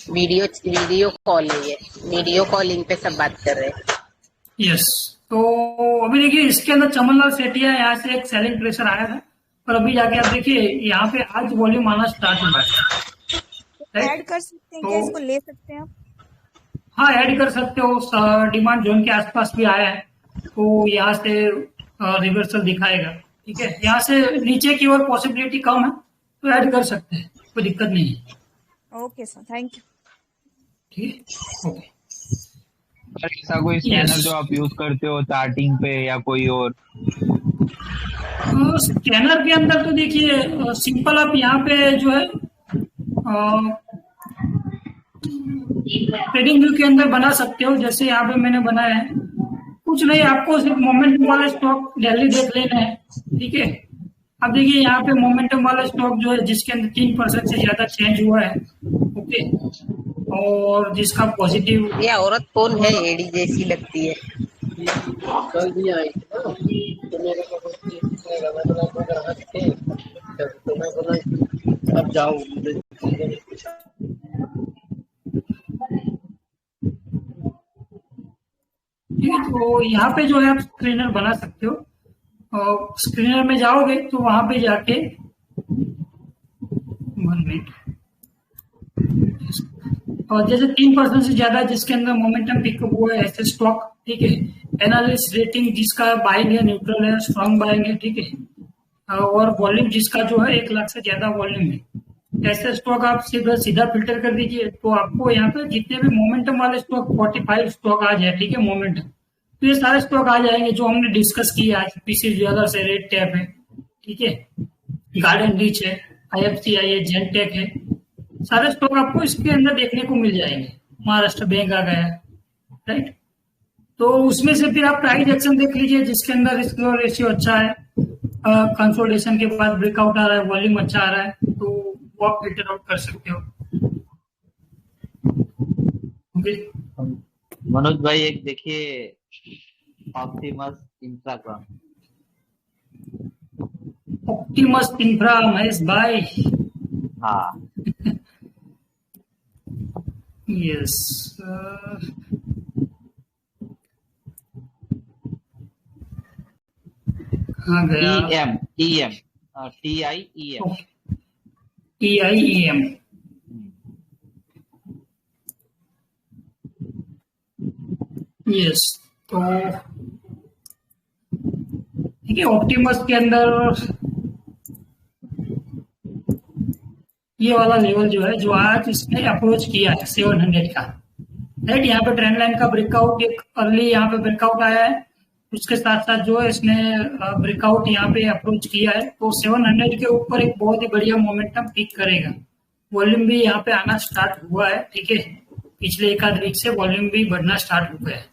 Video call है ये, वीडियो कॉलिंग पे सब बात कर रहे हैं। यस, तो अभी देखिए इसके अंदर चमनलाल सेठिया यहाँ से एक सेलिंग प्रेशर आया था, पर अभी जाके आप देखिए यहाँ पे आज वॉल्यूम आना स्टार्ट हुआ है। ऐड कर सकते हैं क्या, इसको ले सकते हैं आप? हाँ, ऐड कर सकते हो, डिमांड जोन के आसपास भी आया है, तो यहाँ से रिवर्सल दिखाएगा। ठीक है, यहाँ से नीचे की ओर पॉसिबिलिटी कम है, तो ऐड कर सकते हैं, कोई दिक्कत नहीं है। Okay sir, thank you. ठीक है, ओके। ऐसा कोई स्कैनर जो आप यूज करते हो चार्टिंग पे या कोई और? स्कैनर के अंदर तो देखिए सिंपल आप यहाँ पे जो है ट्रेडिंग व्यू के अंदर बना सकते हो, जैसे यहाँ पे मैंने बनाया है। कुछ नहीं, आपको सिर्फ मोमेंटम वाले स्टॉक डेली देख लेना है। ठीक है, अब देखिए यहाँ पे मोमेंटम वाला स्टॉक जो है जिसके अंदर 3% से ज्यादा चेंज हुआ है, ओके, और जिसका पॉजिटिव। ये औरत कौन है, एडी जैसी लगती है। कल भी आई थी ना, तो मेरे को तो मैं बोला अब जाओ। ठीक है, तो यहाँ पे जो है आप स्क्रीनर बना सकते हो, और स्क्रीनर में जाओगे तो वहां पे जाके 1 मिनट, और जैसे 3% से ज्यादा जिसके अंदर मोमेंटम पिकअप हुआ है ऐसे स्टॉक। ठीक है, एनालिस्ट रेटिंग जिसका बाइंग है, न्यूट्रल है, स्ट्रॉन्ग बाइंग है। ठीक है, और वॉल्यूम जिसका जो है 1 लाख से ज्यादा वॉल्यूम है, ऐसे स्टॉक आप सीधा फिल्टर कर दीजिए। तो आपको यहाँ पे जितने भी मोमेंटम वाले स्टॉक 45 स्टॉक आ जाए। ठीक है, मोमेंटम, तो ये सारे स्टॉक आ जाएंगे जो हमने डिस्कस किया आज। पीसी ज्वेलर्स से रेड टैप है, ठीक है, गार्डन रीच है, IFCI है, जेनटेक है, सारे स्टॉक आपको इसके अंदर देखने को मिल जाएंगे। महाराष्ट्र बैंक आ गया, राइट। तो उसमें से फिर आप प्राइस एक्शन देख लीजिए जिसके अंदर रिस्क रेशियो अच्छा है, कंसोलिडेशन के बाद ब्रेकआउट आ रहा है, वॉल्यूम अच्छा आ रहा है, तो वो आप फिल्टर आउट कर सकते हो। ओके, मनोज भाई एक देखिए ऑप्टिमस इंफ्रा का। ऑप्टिमस इंफ्रा महेश भाई। हाँ यस। कहाँ गया? EM TIEM TIEM। यस, तो ठीक है। ऑप्टिमस के अंदर ये वाला लेवल जो है, जो आज इसने अप्रोच किया है 700 का, राइट। यहाँ पे ट्रेंड लाइन का ब्रेकआउट, एक अर्ली यहाँ पे ब्रेकआउट आया है, उसके साथ साथ जो है इसने ब्रेकआउट यहाँ पे अप्रोच किया है, तो 700 के ऊपर एक बहुत ही बढ़िया मोमेंटम पिक करेगा। वॉल्यूम भी यहाँ पे आना स्टार्ट हुआ है, ठीक है। पिछले एक आध वीक से वॉल्यूम भी बढ़ना स्टार्ट हो गया है।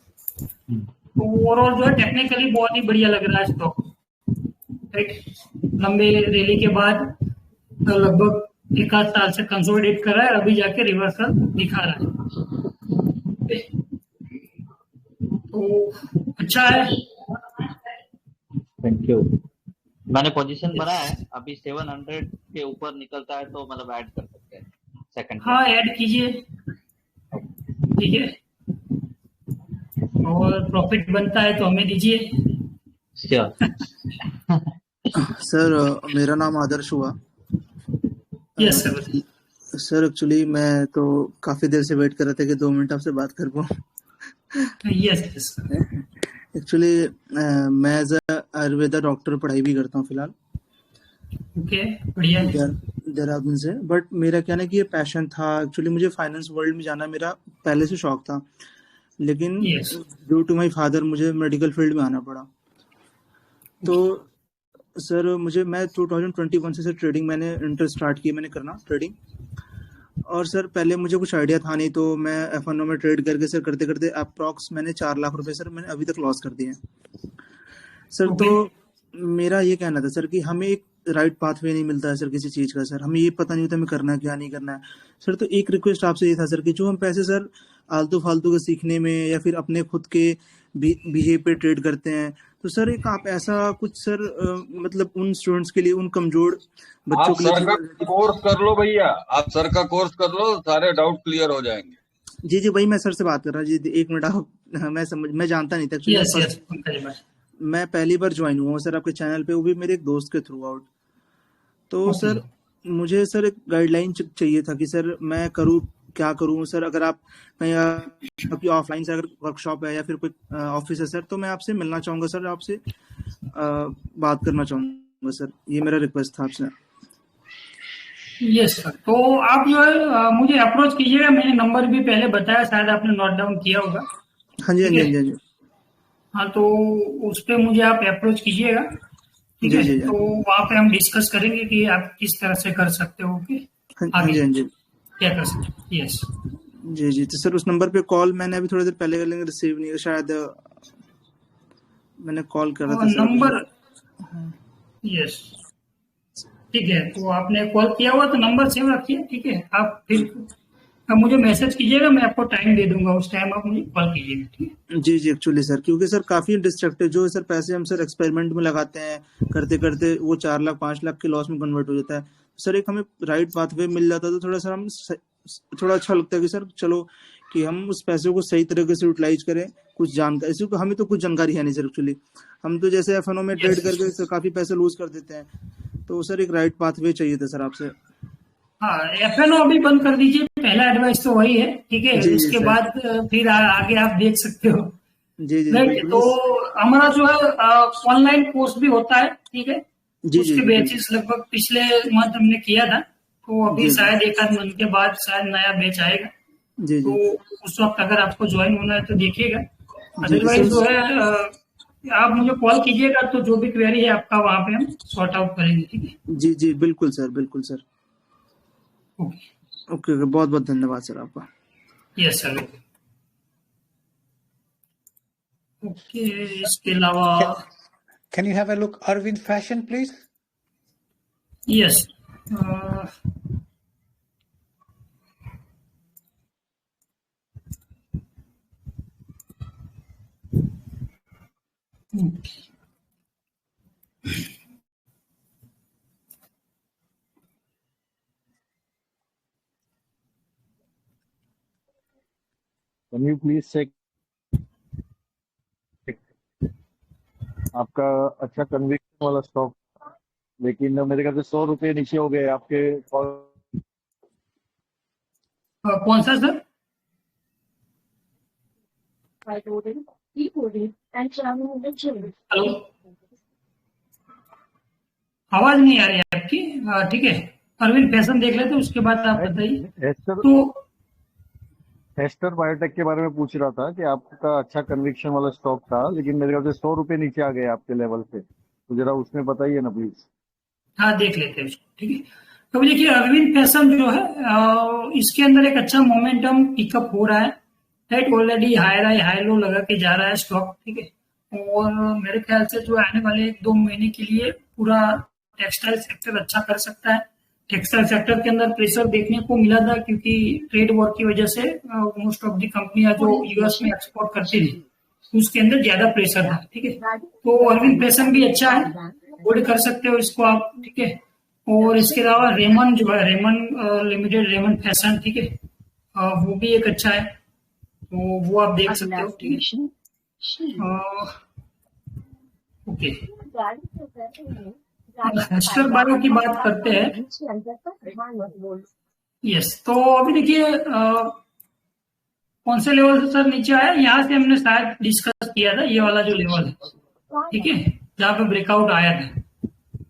तो ओवरऑल जो है टेक्निकली बहुत ही बढ़िया लग रहा है स्टॉक, राइट। लंबे रैली के बाद तो लगभग एक आध साल से कंसोलिडेट कर रहा है, अभी जाके रिवर्सल दिखा रहा है, तो अच्छा है। Thank you. मैंने पोजीशन बनाया है, अभी 700 के ऊपर निकलता है तो मतलब ऐड कर सकते हैं सेकंड। हाँ ऐड कीजिए, ठीक है। और प्रॉफिट बनता है तो हमें दीजिए। सर मेरा नाम आदर्श हुआ। Yes sir. सर एक्चुअली मैं तो काफी देर से वेट कर रहा था कि 2 मिनट आपसे बात कर पाऊँ। यस। एक्चुअली मैं एज आयुर्वेदा डॉक्टर पढ़ाई भी करता हूँ फिलहाल। ओके, बढ़िया। देहरादून से। बट मेरा क्या ना कि ये पैशन था एक्चुअली, मुझे फाइनेंस वर्ल्ड में जाना मेरा पहले से शौक था, लेकिन ड्यू टू माय फादर मुझे मेडिकल फील्ड में आना पड़ा। तो सर मैं 2021 से सर ट्रेडिंग मैंने इंटरेस्ट स्टार्ट की, मैंने करना ट्रेडिंग। और सर पहले मुझे कुछ आइडिया था नहीं, तो मैं F1 में ट्रेड करके सर करते करते अप्रॉक्स मैंने 4 लाख रुपए सर मैंने अभी तक लॉस कर दिए हैं सर। तो मेरा ये कहना था सर कि हमें एक राइट पाथवे नहीं मिलता है सर किसी चीज का सर, हमें ये पता नहीं होता हमें करना है क्या नहीं करना है सर। तो एक रिक्वेस्ट आपसे ये था सर कि जो हम पैसे सर आलतू फालतू के सीखने में या फिर अपने खुद के बिहेव पे ट्रेड करते हैं, तो सर एक आप ऐसा कुछ सर मतलब उन स्टूडेंट्स के लिए, उन कमजोर बच्चों के लिए। सर का कोर्स कर लो भैया, आप सर का कोर्स कर लो, सारे डाउट क्लियर हो जाएंगे। जी वही मैं सर से बात कर रहा हूँ जी। 1 मिनट आप, मैं जानता नहीं था। मैं पहली बार ज्वाइन हुआ हूँ सर आपके चैनल पे, वो भी मेरे एक दोस्त के थ्रू आउट। तो सर मुझे सर एक गाइडलाइन चाहिए था कि सर मैं करूँ क्या करूँ सर। अगर आप कहीं आपकी ऑफलाइन से अगर वर्कशॉप है या फिर कोई ऑफिस है सर, तो मैं आपसे मिलना चाहूंगा सर, आपसे बात करना चाहूंगा सर, ये मेरा रिक्वेस्ट था आपसे। यस सर, तो आप जो है मुझे अप्रोच कीजिएगा, मैंने नंबर भी पहले बताया, शायद आपने नोट डाउन किया होगा। हाँ जी। हाँ, तो उस पर मुझे आप अप्रोच कीजिएगा, ठीक है। तो वहाँ पे हम डिस्कस करेंगे कि आप किस तरह से कर सकते हो, आगे क्या कर सकते। यस जी। तो सर उस नंबर पे कॉल मैंने अभी थोड़ी देर पहले कर लेंगे, रिसीव नहीं, शायद मैंने कॉल करा था नंबर। यस ठीक है, तो आपने कॉल किया हुआ तो नंबर सेव रखिए, ठीक है। आप फिर मुझे मैसेज कीजिएगा, मैं आपको टाइम दे दूंगा, उस टाइम आप मुझे कॉल कीजिएगा, ठीक है। जी एक्चुअली सर, क्योंकि सर काफी डिस्ट्रक्टिव जो सर पैसे हम सर एक्सपेरिमेंट में लगाते हैं, करते करते वो 4 लाख 5 लाख के लॉस में कन्वर्ट हो जाता है सर। एक हमें राइट पाथवे मिल जाता तो थोड़ा सा हम थोड़ा अच्छा लगता है कि सर चलो कि हम उस पैसे को सही तरीके से यूटिलाइज करें। कुछ जानकारी, इसी को हमें तो कुछ जानकारी है नहीं सर एक्चुअली, हम तो जैसे F1 में ट्रेड करके सर काफी पैसे लूज कर देते हैं। तो सर एक राइट पाथवे चाहिए था सर आपसे। हाँ, F1 अभी बंद कर दीजिए, पहला एडवाइस तो वही है, ठीक है। उसके बाद फिर आगे आप देख सकते हो। जी तो हमारा जो है ऑनलाइन कोर्स भी होता है, ठीक है। उसके बैचेस लगभग पिछले मंथ हमने किया था, तो अभी शायद 1 आध मंथ के बाद शायद नया बैच आएगा। तो उस वक्त अगर आपको ज्वाइन होना है तो देखिएगा, अदरवाइज जो है आप मुझे कॉल कीजिएगा, तो जो भी क्वेरी है आपका वहाँ पे हम सॉर्ट आउट करेंगे, ठीक है। जी बिल्कुल सर। ओके बहुत बहुत धन्यवाद सर आपका। Yes sir. ओके, इसके अलावा Can you have a look, Arvind Fashion, please? Yes. Can you please check आपका अच्छा कन्विक्शन वाला स्टॉक, लेकिन मेरे ख्याल से 100 रुपये नीचे हो गए आपके। कौन सा सर? हेलो, आवाज नहीं आ रही है आपकी। ठीक है, अरविंद फैशन देख लेते, उसके बाद आप बताइए। तो एस्टर बायोटेक के बारे में पूछ रहा था कि आपका अच्छा कन्विक्शन वाला स्टॉक था, लेकिन मेरे ख्याल से 100 रुपये नीचे आ गए आपके लेवल से, तो जरा उसमें बताइए ना प्लीज। हाँ, देख लेते हैं उसको। ठीक है, तो देखिए अरविंद फैशन जो है इसके अंदर एक अच्छा मोमेंटम पिकअप हो रहा है। राइट, ऑलरेडी हाई लो लगा के जा रहा है स्टॉक। ठीक है, और मेरे ख्याल से जो आने वाले 1-2 महीने के लिए पूरा टेक्सटाइल सेक्टर अच्छा कर सकता है। टेक्सटाइल सेक्टर के अंदर प्रेशर देखने को मिला था, क्योंकि ट्रेड वॉर की वजह से मोस्ट ऑफ दी कंपनियां जो यूएस में एक्सपोर्ट करती थी, उसके अंदर ज्यादा प्रेशर था। ठीक है, तो अरविंद फैशन भी अच्छा है, होल्ड कर सकते हो इसको आप। ठीक है, और इसके अलावा रेमन जो है, रेमन लिमिटेड, रेमन फैशन, ठीक है, वो भी एक अच्छा है, तो वो आप देख सकते हो। ठीक है, ओके, एस्टर बायो की बात करते हैं। यस, तो अभी देखिए कौन से लेवल से सर नीचे आया, यहाँ से हमने शायद डिस्कस किया था, ये वाला जो लेवल है। ठीक है, जहाँ पे ब्रेकआउट आया था,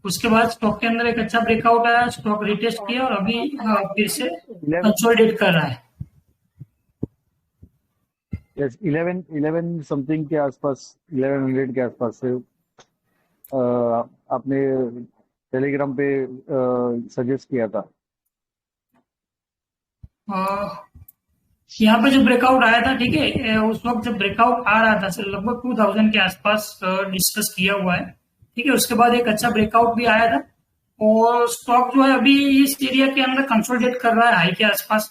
उसके बाद स्टॉक के अंदर एक अच्छा ब्रेकआउट आया, स्टॉक रिटेस्ट किया और अभी फिर से कंसोलिडेट कर रहा है। यस, 11 समथिंग के आसपास, 1100 के आसपास से आपने टेलीग्राम पे सजेस्ट किया था। यहाँ पे जो ब्रेकआउट आया था, ठीक है, उस वक्त जब ब्रेकआउट आ रहा था लगभग 2000 के आसपास डिस्कस किया हुआ है। ठीक है, उसके बाद एक अच्छा ब्रेकआउट भी आया था और स्टॉक जो है अभी इस एरिया के अंदर कंसोलिडेट कर रहा है हाई के आसपास।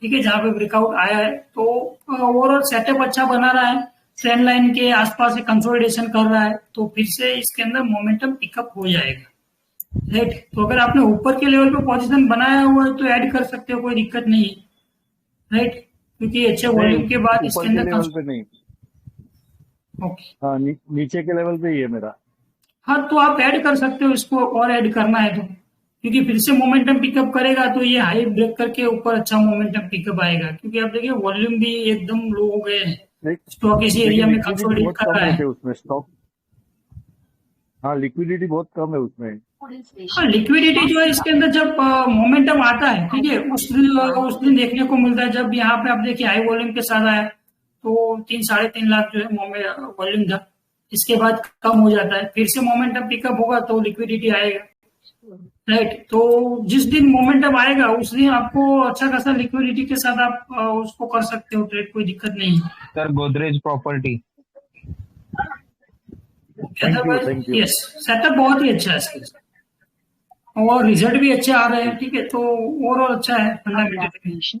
ठीक है, जहाँ पे ब्रेकआउट आया है, तो ओवरऑल सेटअप अच्छा बना रहा है, ट्रेंड लाइन के आसपास कंसोलिडेशन कर रहा है, तो फिर से इसके अंदर मोमेंटम पिकअप हो जाएगा। राइट, तो अगर आपने ऊपर के लेवल पे पोजीशन बनाया हुआ है तो ऐड कर सकते हो, कोई दिक्कत नहीं है। राइट, क्योंकि अच्छे वॉल्यूम के बाद इसके अंदर लेवल पे नहीं। ओके, हाँ, नीचे के लेवल पे ही है मेरा। हाँ, तो आप ऐड कर सकते हो इसको, और ऐड करना है तो, क्योंकि फिर से मोमेंटम पिकअप करेगा तो ये हाई ब्रेक करके ऊपर अच्छा मोमेंटम पिकअप आएगा। क्योंकि आप देखिए वॉल्यूम भी एकदम लो हो गए हैं, स्टॉक इसी एरिया में कंसोलिडेट कर रहा है। उसमें स्टॉक, हाँ, लिक्विडिटी बहुत कम है उसमें। हाँ, लिक्विडिटी जो है इसके अंदर जब मोमेंटम आता है, ठीक है, उस दिन देखने को मिलता है। जब यहाँ पे आप देखिए हाई वॉल्यूम के साथ आया तो 3-3.5 लाख जो है वॉल्यूम था, इसके बाद कम हो जाता है, फिर से मोमेंटम पिकअप होगा तो लिक्विडिटी आएगा। राइट, तो जिस दिन मोमेंटम आएगा उस दिन आपको अच्छा खासा लिक्विडिटी के साथ आप उसको कर सकते हो ट्रेड, कोई दिक्कत नहीं है। Sir Godrej property, yes, setup बहुत ही अच्छा है इसके और रिजल्ट भी अच्छे आ रहे हैं। ठीक है, तो ओवरऑल अच्छा है फंडामेंटल।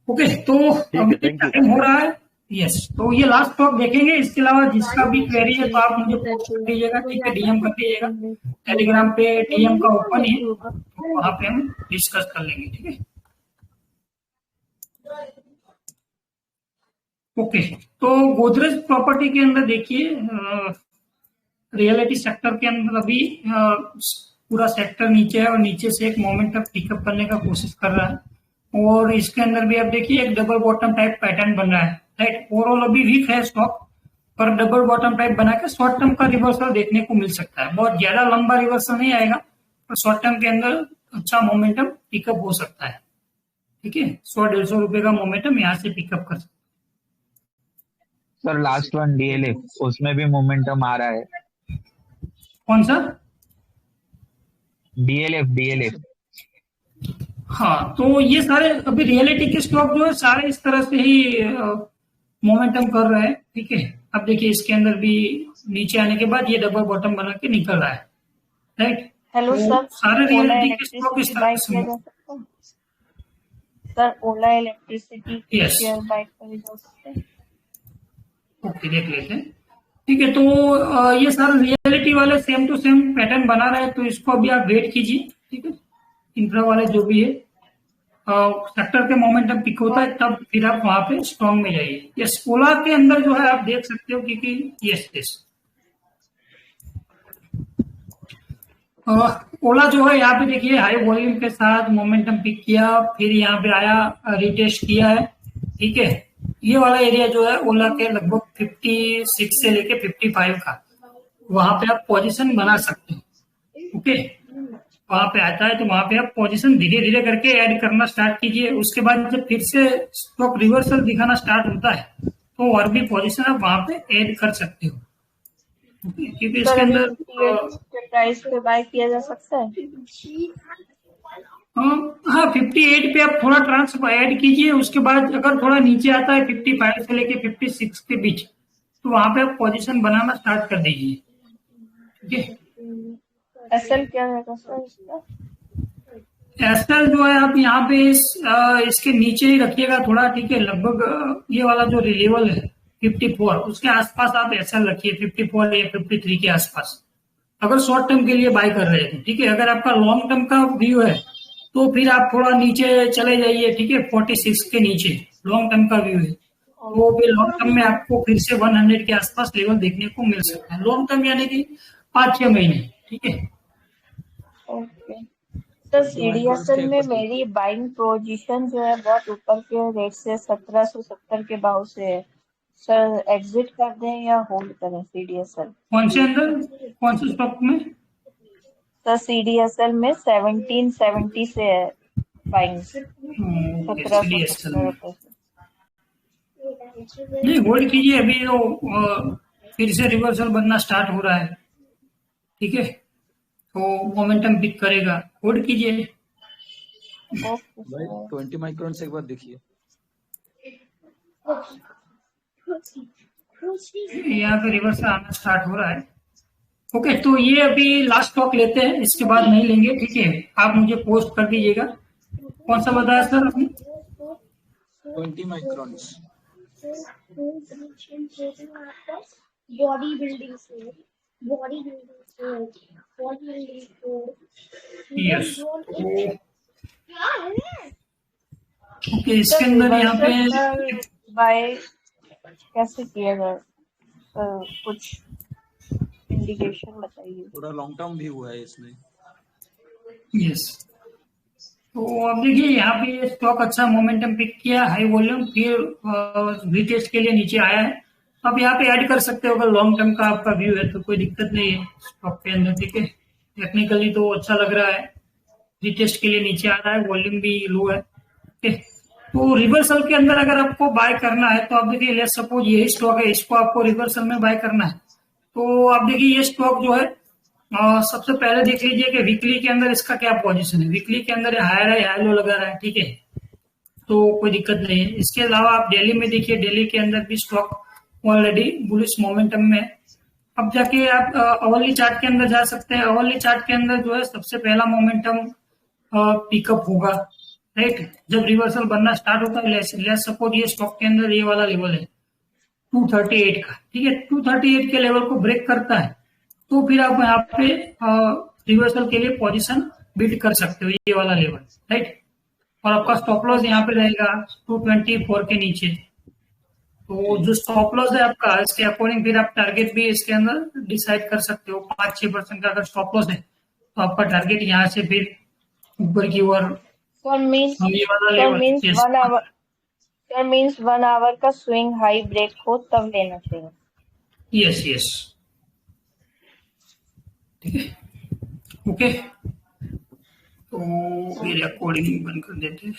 ओके, तो अभी टाइम हो रहा है। यस, तो ये लास्ट स्टॉक देखेंगे, इसके अलावा जिसका भी क्वेरी है तो आप मुझे पोस्ट कर दीजिएगा। ठीक है, डीएम कर दीजिएगा, टेलीग्राम पे डीएम का ओपन है, तो वहां पे हम डिस्कस कर लेंगे। ठीक है, ओके, तो गोदरेज प्रॉपर्टी के अंदर देखिए रियलिटी सेक्टर के अंदर अभी पूरा सेक्टर नीचे है और नीचे से एक मोमेंटम पिकअप करने का कोशिश कर रहा है और इसके अंदर भी आप देखिए एक डबल बॉटम टाइप पैटर्न बन रहा है। राइट, ओवरऑल अभी वीक है स्टॉक, पर डबल बॉटम टाइप बना के शॉर्ट टर्म का रिवर्सल देखने को मिल सकता है। बहुत ज्यादा लंबा रिवर्सल नहीं आएगा, पर शॉर्ट टर्म के अंदर अच्छा मोमेंटम पिकअप हो सकता है। ठीक है, 100-150 रुपए का मोमेंटम यहाँ से पिकअप कर सकता है। सर लास्ट वन डीएलएफ, उसमें भी मोमेंटम आ रहा है। कौन सा? डीएलएफ। हाँ, तो ये सारे अभी रियलिटी के स्टॉक जो है सारे इस तरह से ही मोमेंटम कर रहे हैं। ठीक है, अब देखिए इसके अंदर भी नीचे आने के बाद ये डबल बॉटम बना के निकल रहा है। राइट, हेलो सर, सारे रियलिटी के स्टॉक इस तरह से। सर ओला इलेक्ट्रिसिटी शेयर बाय करे जा सकते हैं? ओके, देख लेते हैं। ठीक है, तो ये सारा रियलिटी वाले सेम टू सेम पैटर्न बना रहे हैं, तो इसको अभी आप वेट कीजिए। ठीक है, इंफ्रा वाले जो भी है सेक्टर के मोमेंटम पिक होता है तब फिर आप वहां पे स्ट्रॉन्ग में जाइए। यस, ओला के अंदर जो है आप देख सकते हो क्योंकि यस ओला जो है यहाँ पे देखिए हाई वॉल्यूम के साथ मोमेंटम पिक किया, फिर यहाँ पे आया, रिटेस्ट किया है। ठीक है, ये वाला एरिया जो है ओला के लगभग 56 से लेके 55 का, वहां पे आप पोजीशन बना सकते हैं। ओके, वहां पे आता है तो वहां पे आप पोजीशन धीरे धीरे करके ऐड करना स्टार्ट कीजिए। उसके बाद जब फिर से स्टॉक रिवर्सल दिखाना स्टार्ट होता है तो और भी पोजीशन आप वहां पे ऐड कर सकते हो, क्योंकि इसके अंदर प्राइस पे बाय किया जा सकता है। हाँ, 58 पे आप थोड़ा ट्रांस ऐड कीजिए। उसके बाद अगर थोड़ा नीचे आता है 55 से लेके 56 के बीच, तो वहां पे आप पोजीशन बनाना स्टार्ट कर दीजिए। ठीक है, एसएल क्या है सर इसका? एसएल जो है आप यहाँ पे इसके नीचे ही रखिएगा थोड़ा। ठीक है, लगभग ये वाला जो लेवल है 54 उसके आसपास आप एसएल रखिए, 54 या 53 के आसपास, अगर शॉर्ट टर्म के लिए बाय कर रहे थे। ठीक है, अगर आपका लॉन्ग टर्म का व्यू है तो फिर आप थोड़ा नीचे चले जाइए। ठीक है, 46 के नीचे लॉन्ग टर्म का व्यू है, तो फिर लॉन्ग टर्म में आपको फिर से 100 के आसपास लेवल देखने को मिल सकता है। लॉन्ग टर्म यानी कि 5-6 महीने। ठीक है, ओके सर, सीडीएसएल में मेरी बाइंग पोजीशन जो है बहुत ऊपर के रेट से 1770 के भाव से है सर, एग्जिट कर दें या होल्ड करें सीडीएसएल? कौन से अंदर, कौन से स्टॉक में सर? सीडीएसएल में 1770 से है बाइंग, 1770 रुपए से। नहीं, होल्ड कीजिए, अभी तो फिर से रिवर्सल बनना स्टार्ट हो रहा है। ठीक है, तो मोमेंटम पिक करेगा, होल्ड कीजिए। भाई 20 माइक्रोन से एक बार देखिए, यहाँ पे रिवर्सल आना स्टार्ट हो रहा है। ओके, तो ये अभी लास्ट स्टॉक लेते हैं, इसके बाद नहीं लेंगे। ठीक है, आप मुझे पोस्ट कर दीजिएगा। कौन सा बताया सर आपने? 20 माइक्रोन। बॉडी बिल्डिंग से यस, ओके, इसके अंदर यहाँ पे बाय कैसे किया जाए कुछ इंडिकेशन बताइए। थोड़ा लॉन्ग टर्म भी हुआ है इसमें। यस, तो अब देखिए यहाँ पे स्टॉक अच्छा मोमेंटम पिक किया, हाई वॉल्यूम, फिर रीटेस्ट के लिए नीचे आया है। अब यहाँ पे ऐड कर सकते हो अगर लॉन्ग टर्म का आपका व्यू है तो, कोई दिक्कत नहीं है स्टॉक के अंदर। ठीक है, टेक्निकली तो अच्छा लग रहा है, रीटेस्ट के लिए नीचे आ रहा है, वॉल्यूम भी लो है। ठीक है, तो रिवर्सल के अंदर अगर आपको बाय करना है तो आप देखिए, लेट्स सपोज यही स्टॉक है, इसको आपको रिवर्सल में बाय करना है, तो आप देखिए ये स्टॉक जो है सबसे पहले देख लीजिए कि वीकली के अंदर इसका क्या पोजीशन है। वीकली के अंदर हायर है, हाई लो लगा रहा है। ठीक है, तो कोई दिक्कत नहीं है। इसके अलावा आप डेली में देखिए, डेली के अंदर भी स्टॉक ऑलरेडी बुलिश मोमेंटम में। अब जाके आप अवर्ली चार्ट के अंदर जा सकते हैं। अवर्ली चार्ट के अंदर जो है सबसे पहला मोमेंटम पिकअप होगा, राइट, जब रिवर्सल बनना स्टार्ट होता है। लेट्स सपोज ये स्टॉक के अंदर ये वाला लेवल है 238 का। ठीक है, 238 के लेवल को ब्रेक करता है तो फिर आप यहाँ पे रिवर्सल के लिए पोजीशन बिल्ड कर सकते हो, ये वाला लेवल, राइट। और आपका स्टॉप लॉस यहाँ पे रहेगा 224 के नीचे। तो जो स्टॉप लॉस है आपका, इसके अकॉर्डिंग फिर आप टारगेट भी इसके अंदर डिसाइड कर सकते हो। 5-6% का अगर स्टॉप लॉस है तो आपका टारगेट यहाँ से फिर ऊपर की ओर मीन्स 1 आवर का स्विंग हाई ब्रेक हो तब लेना चाहिए। यस यस, ठीक है, ओके। तो ये रिकॉर्डिंग बंद कर देते हैं।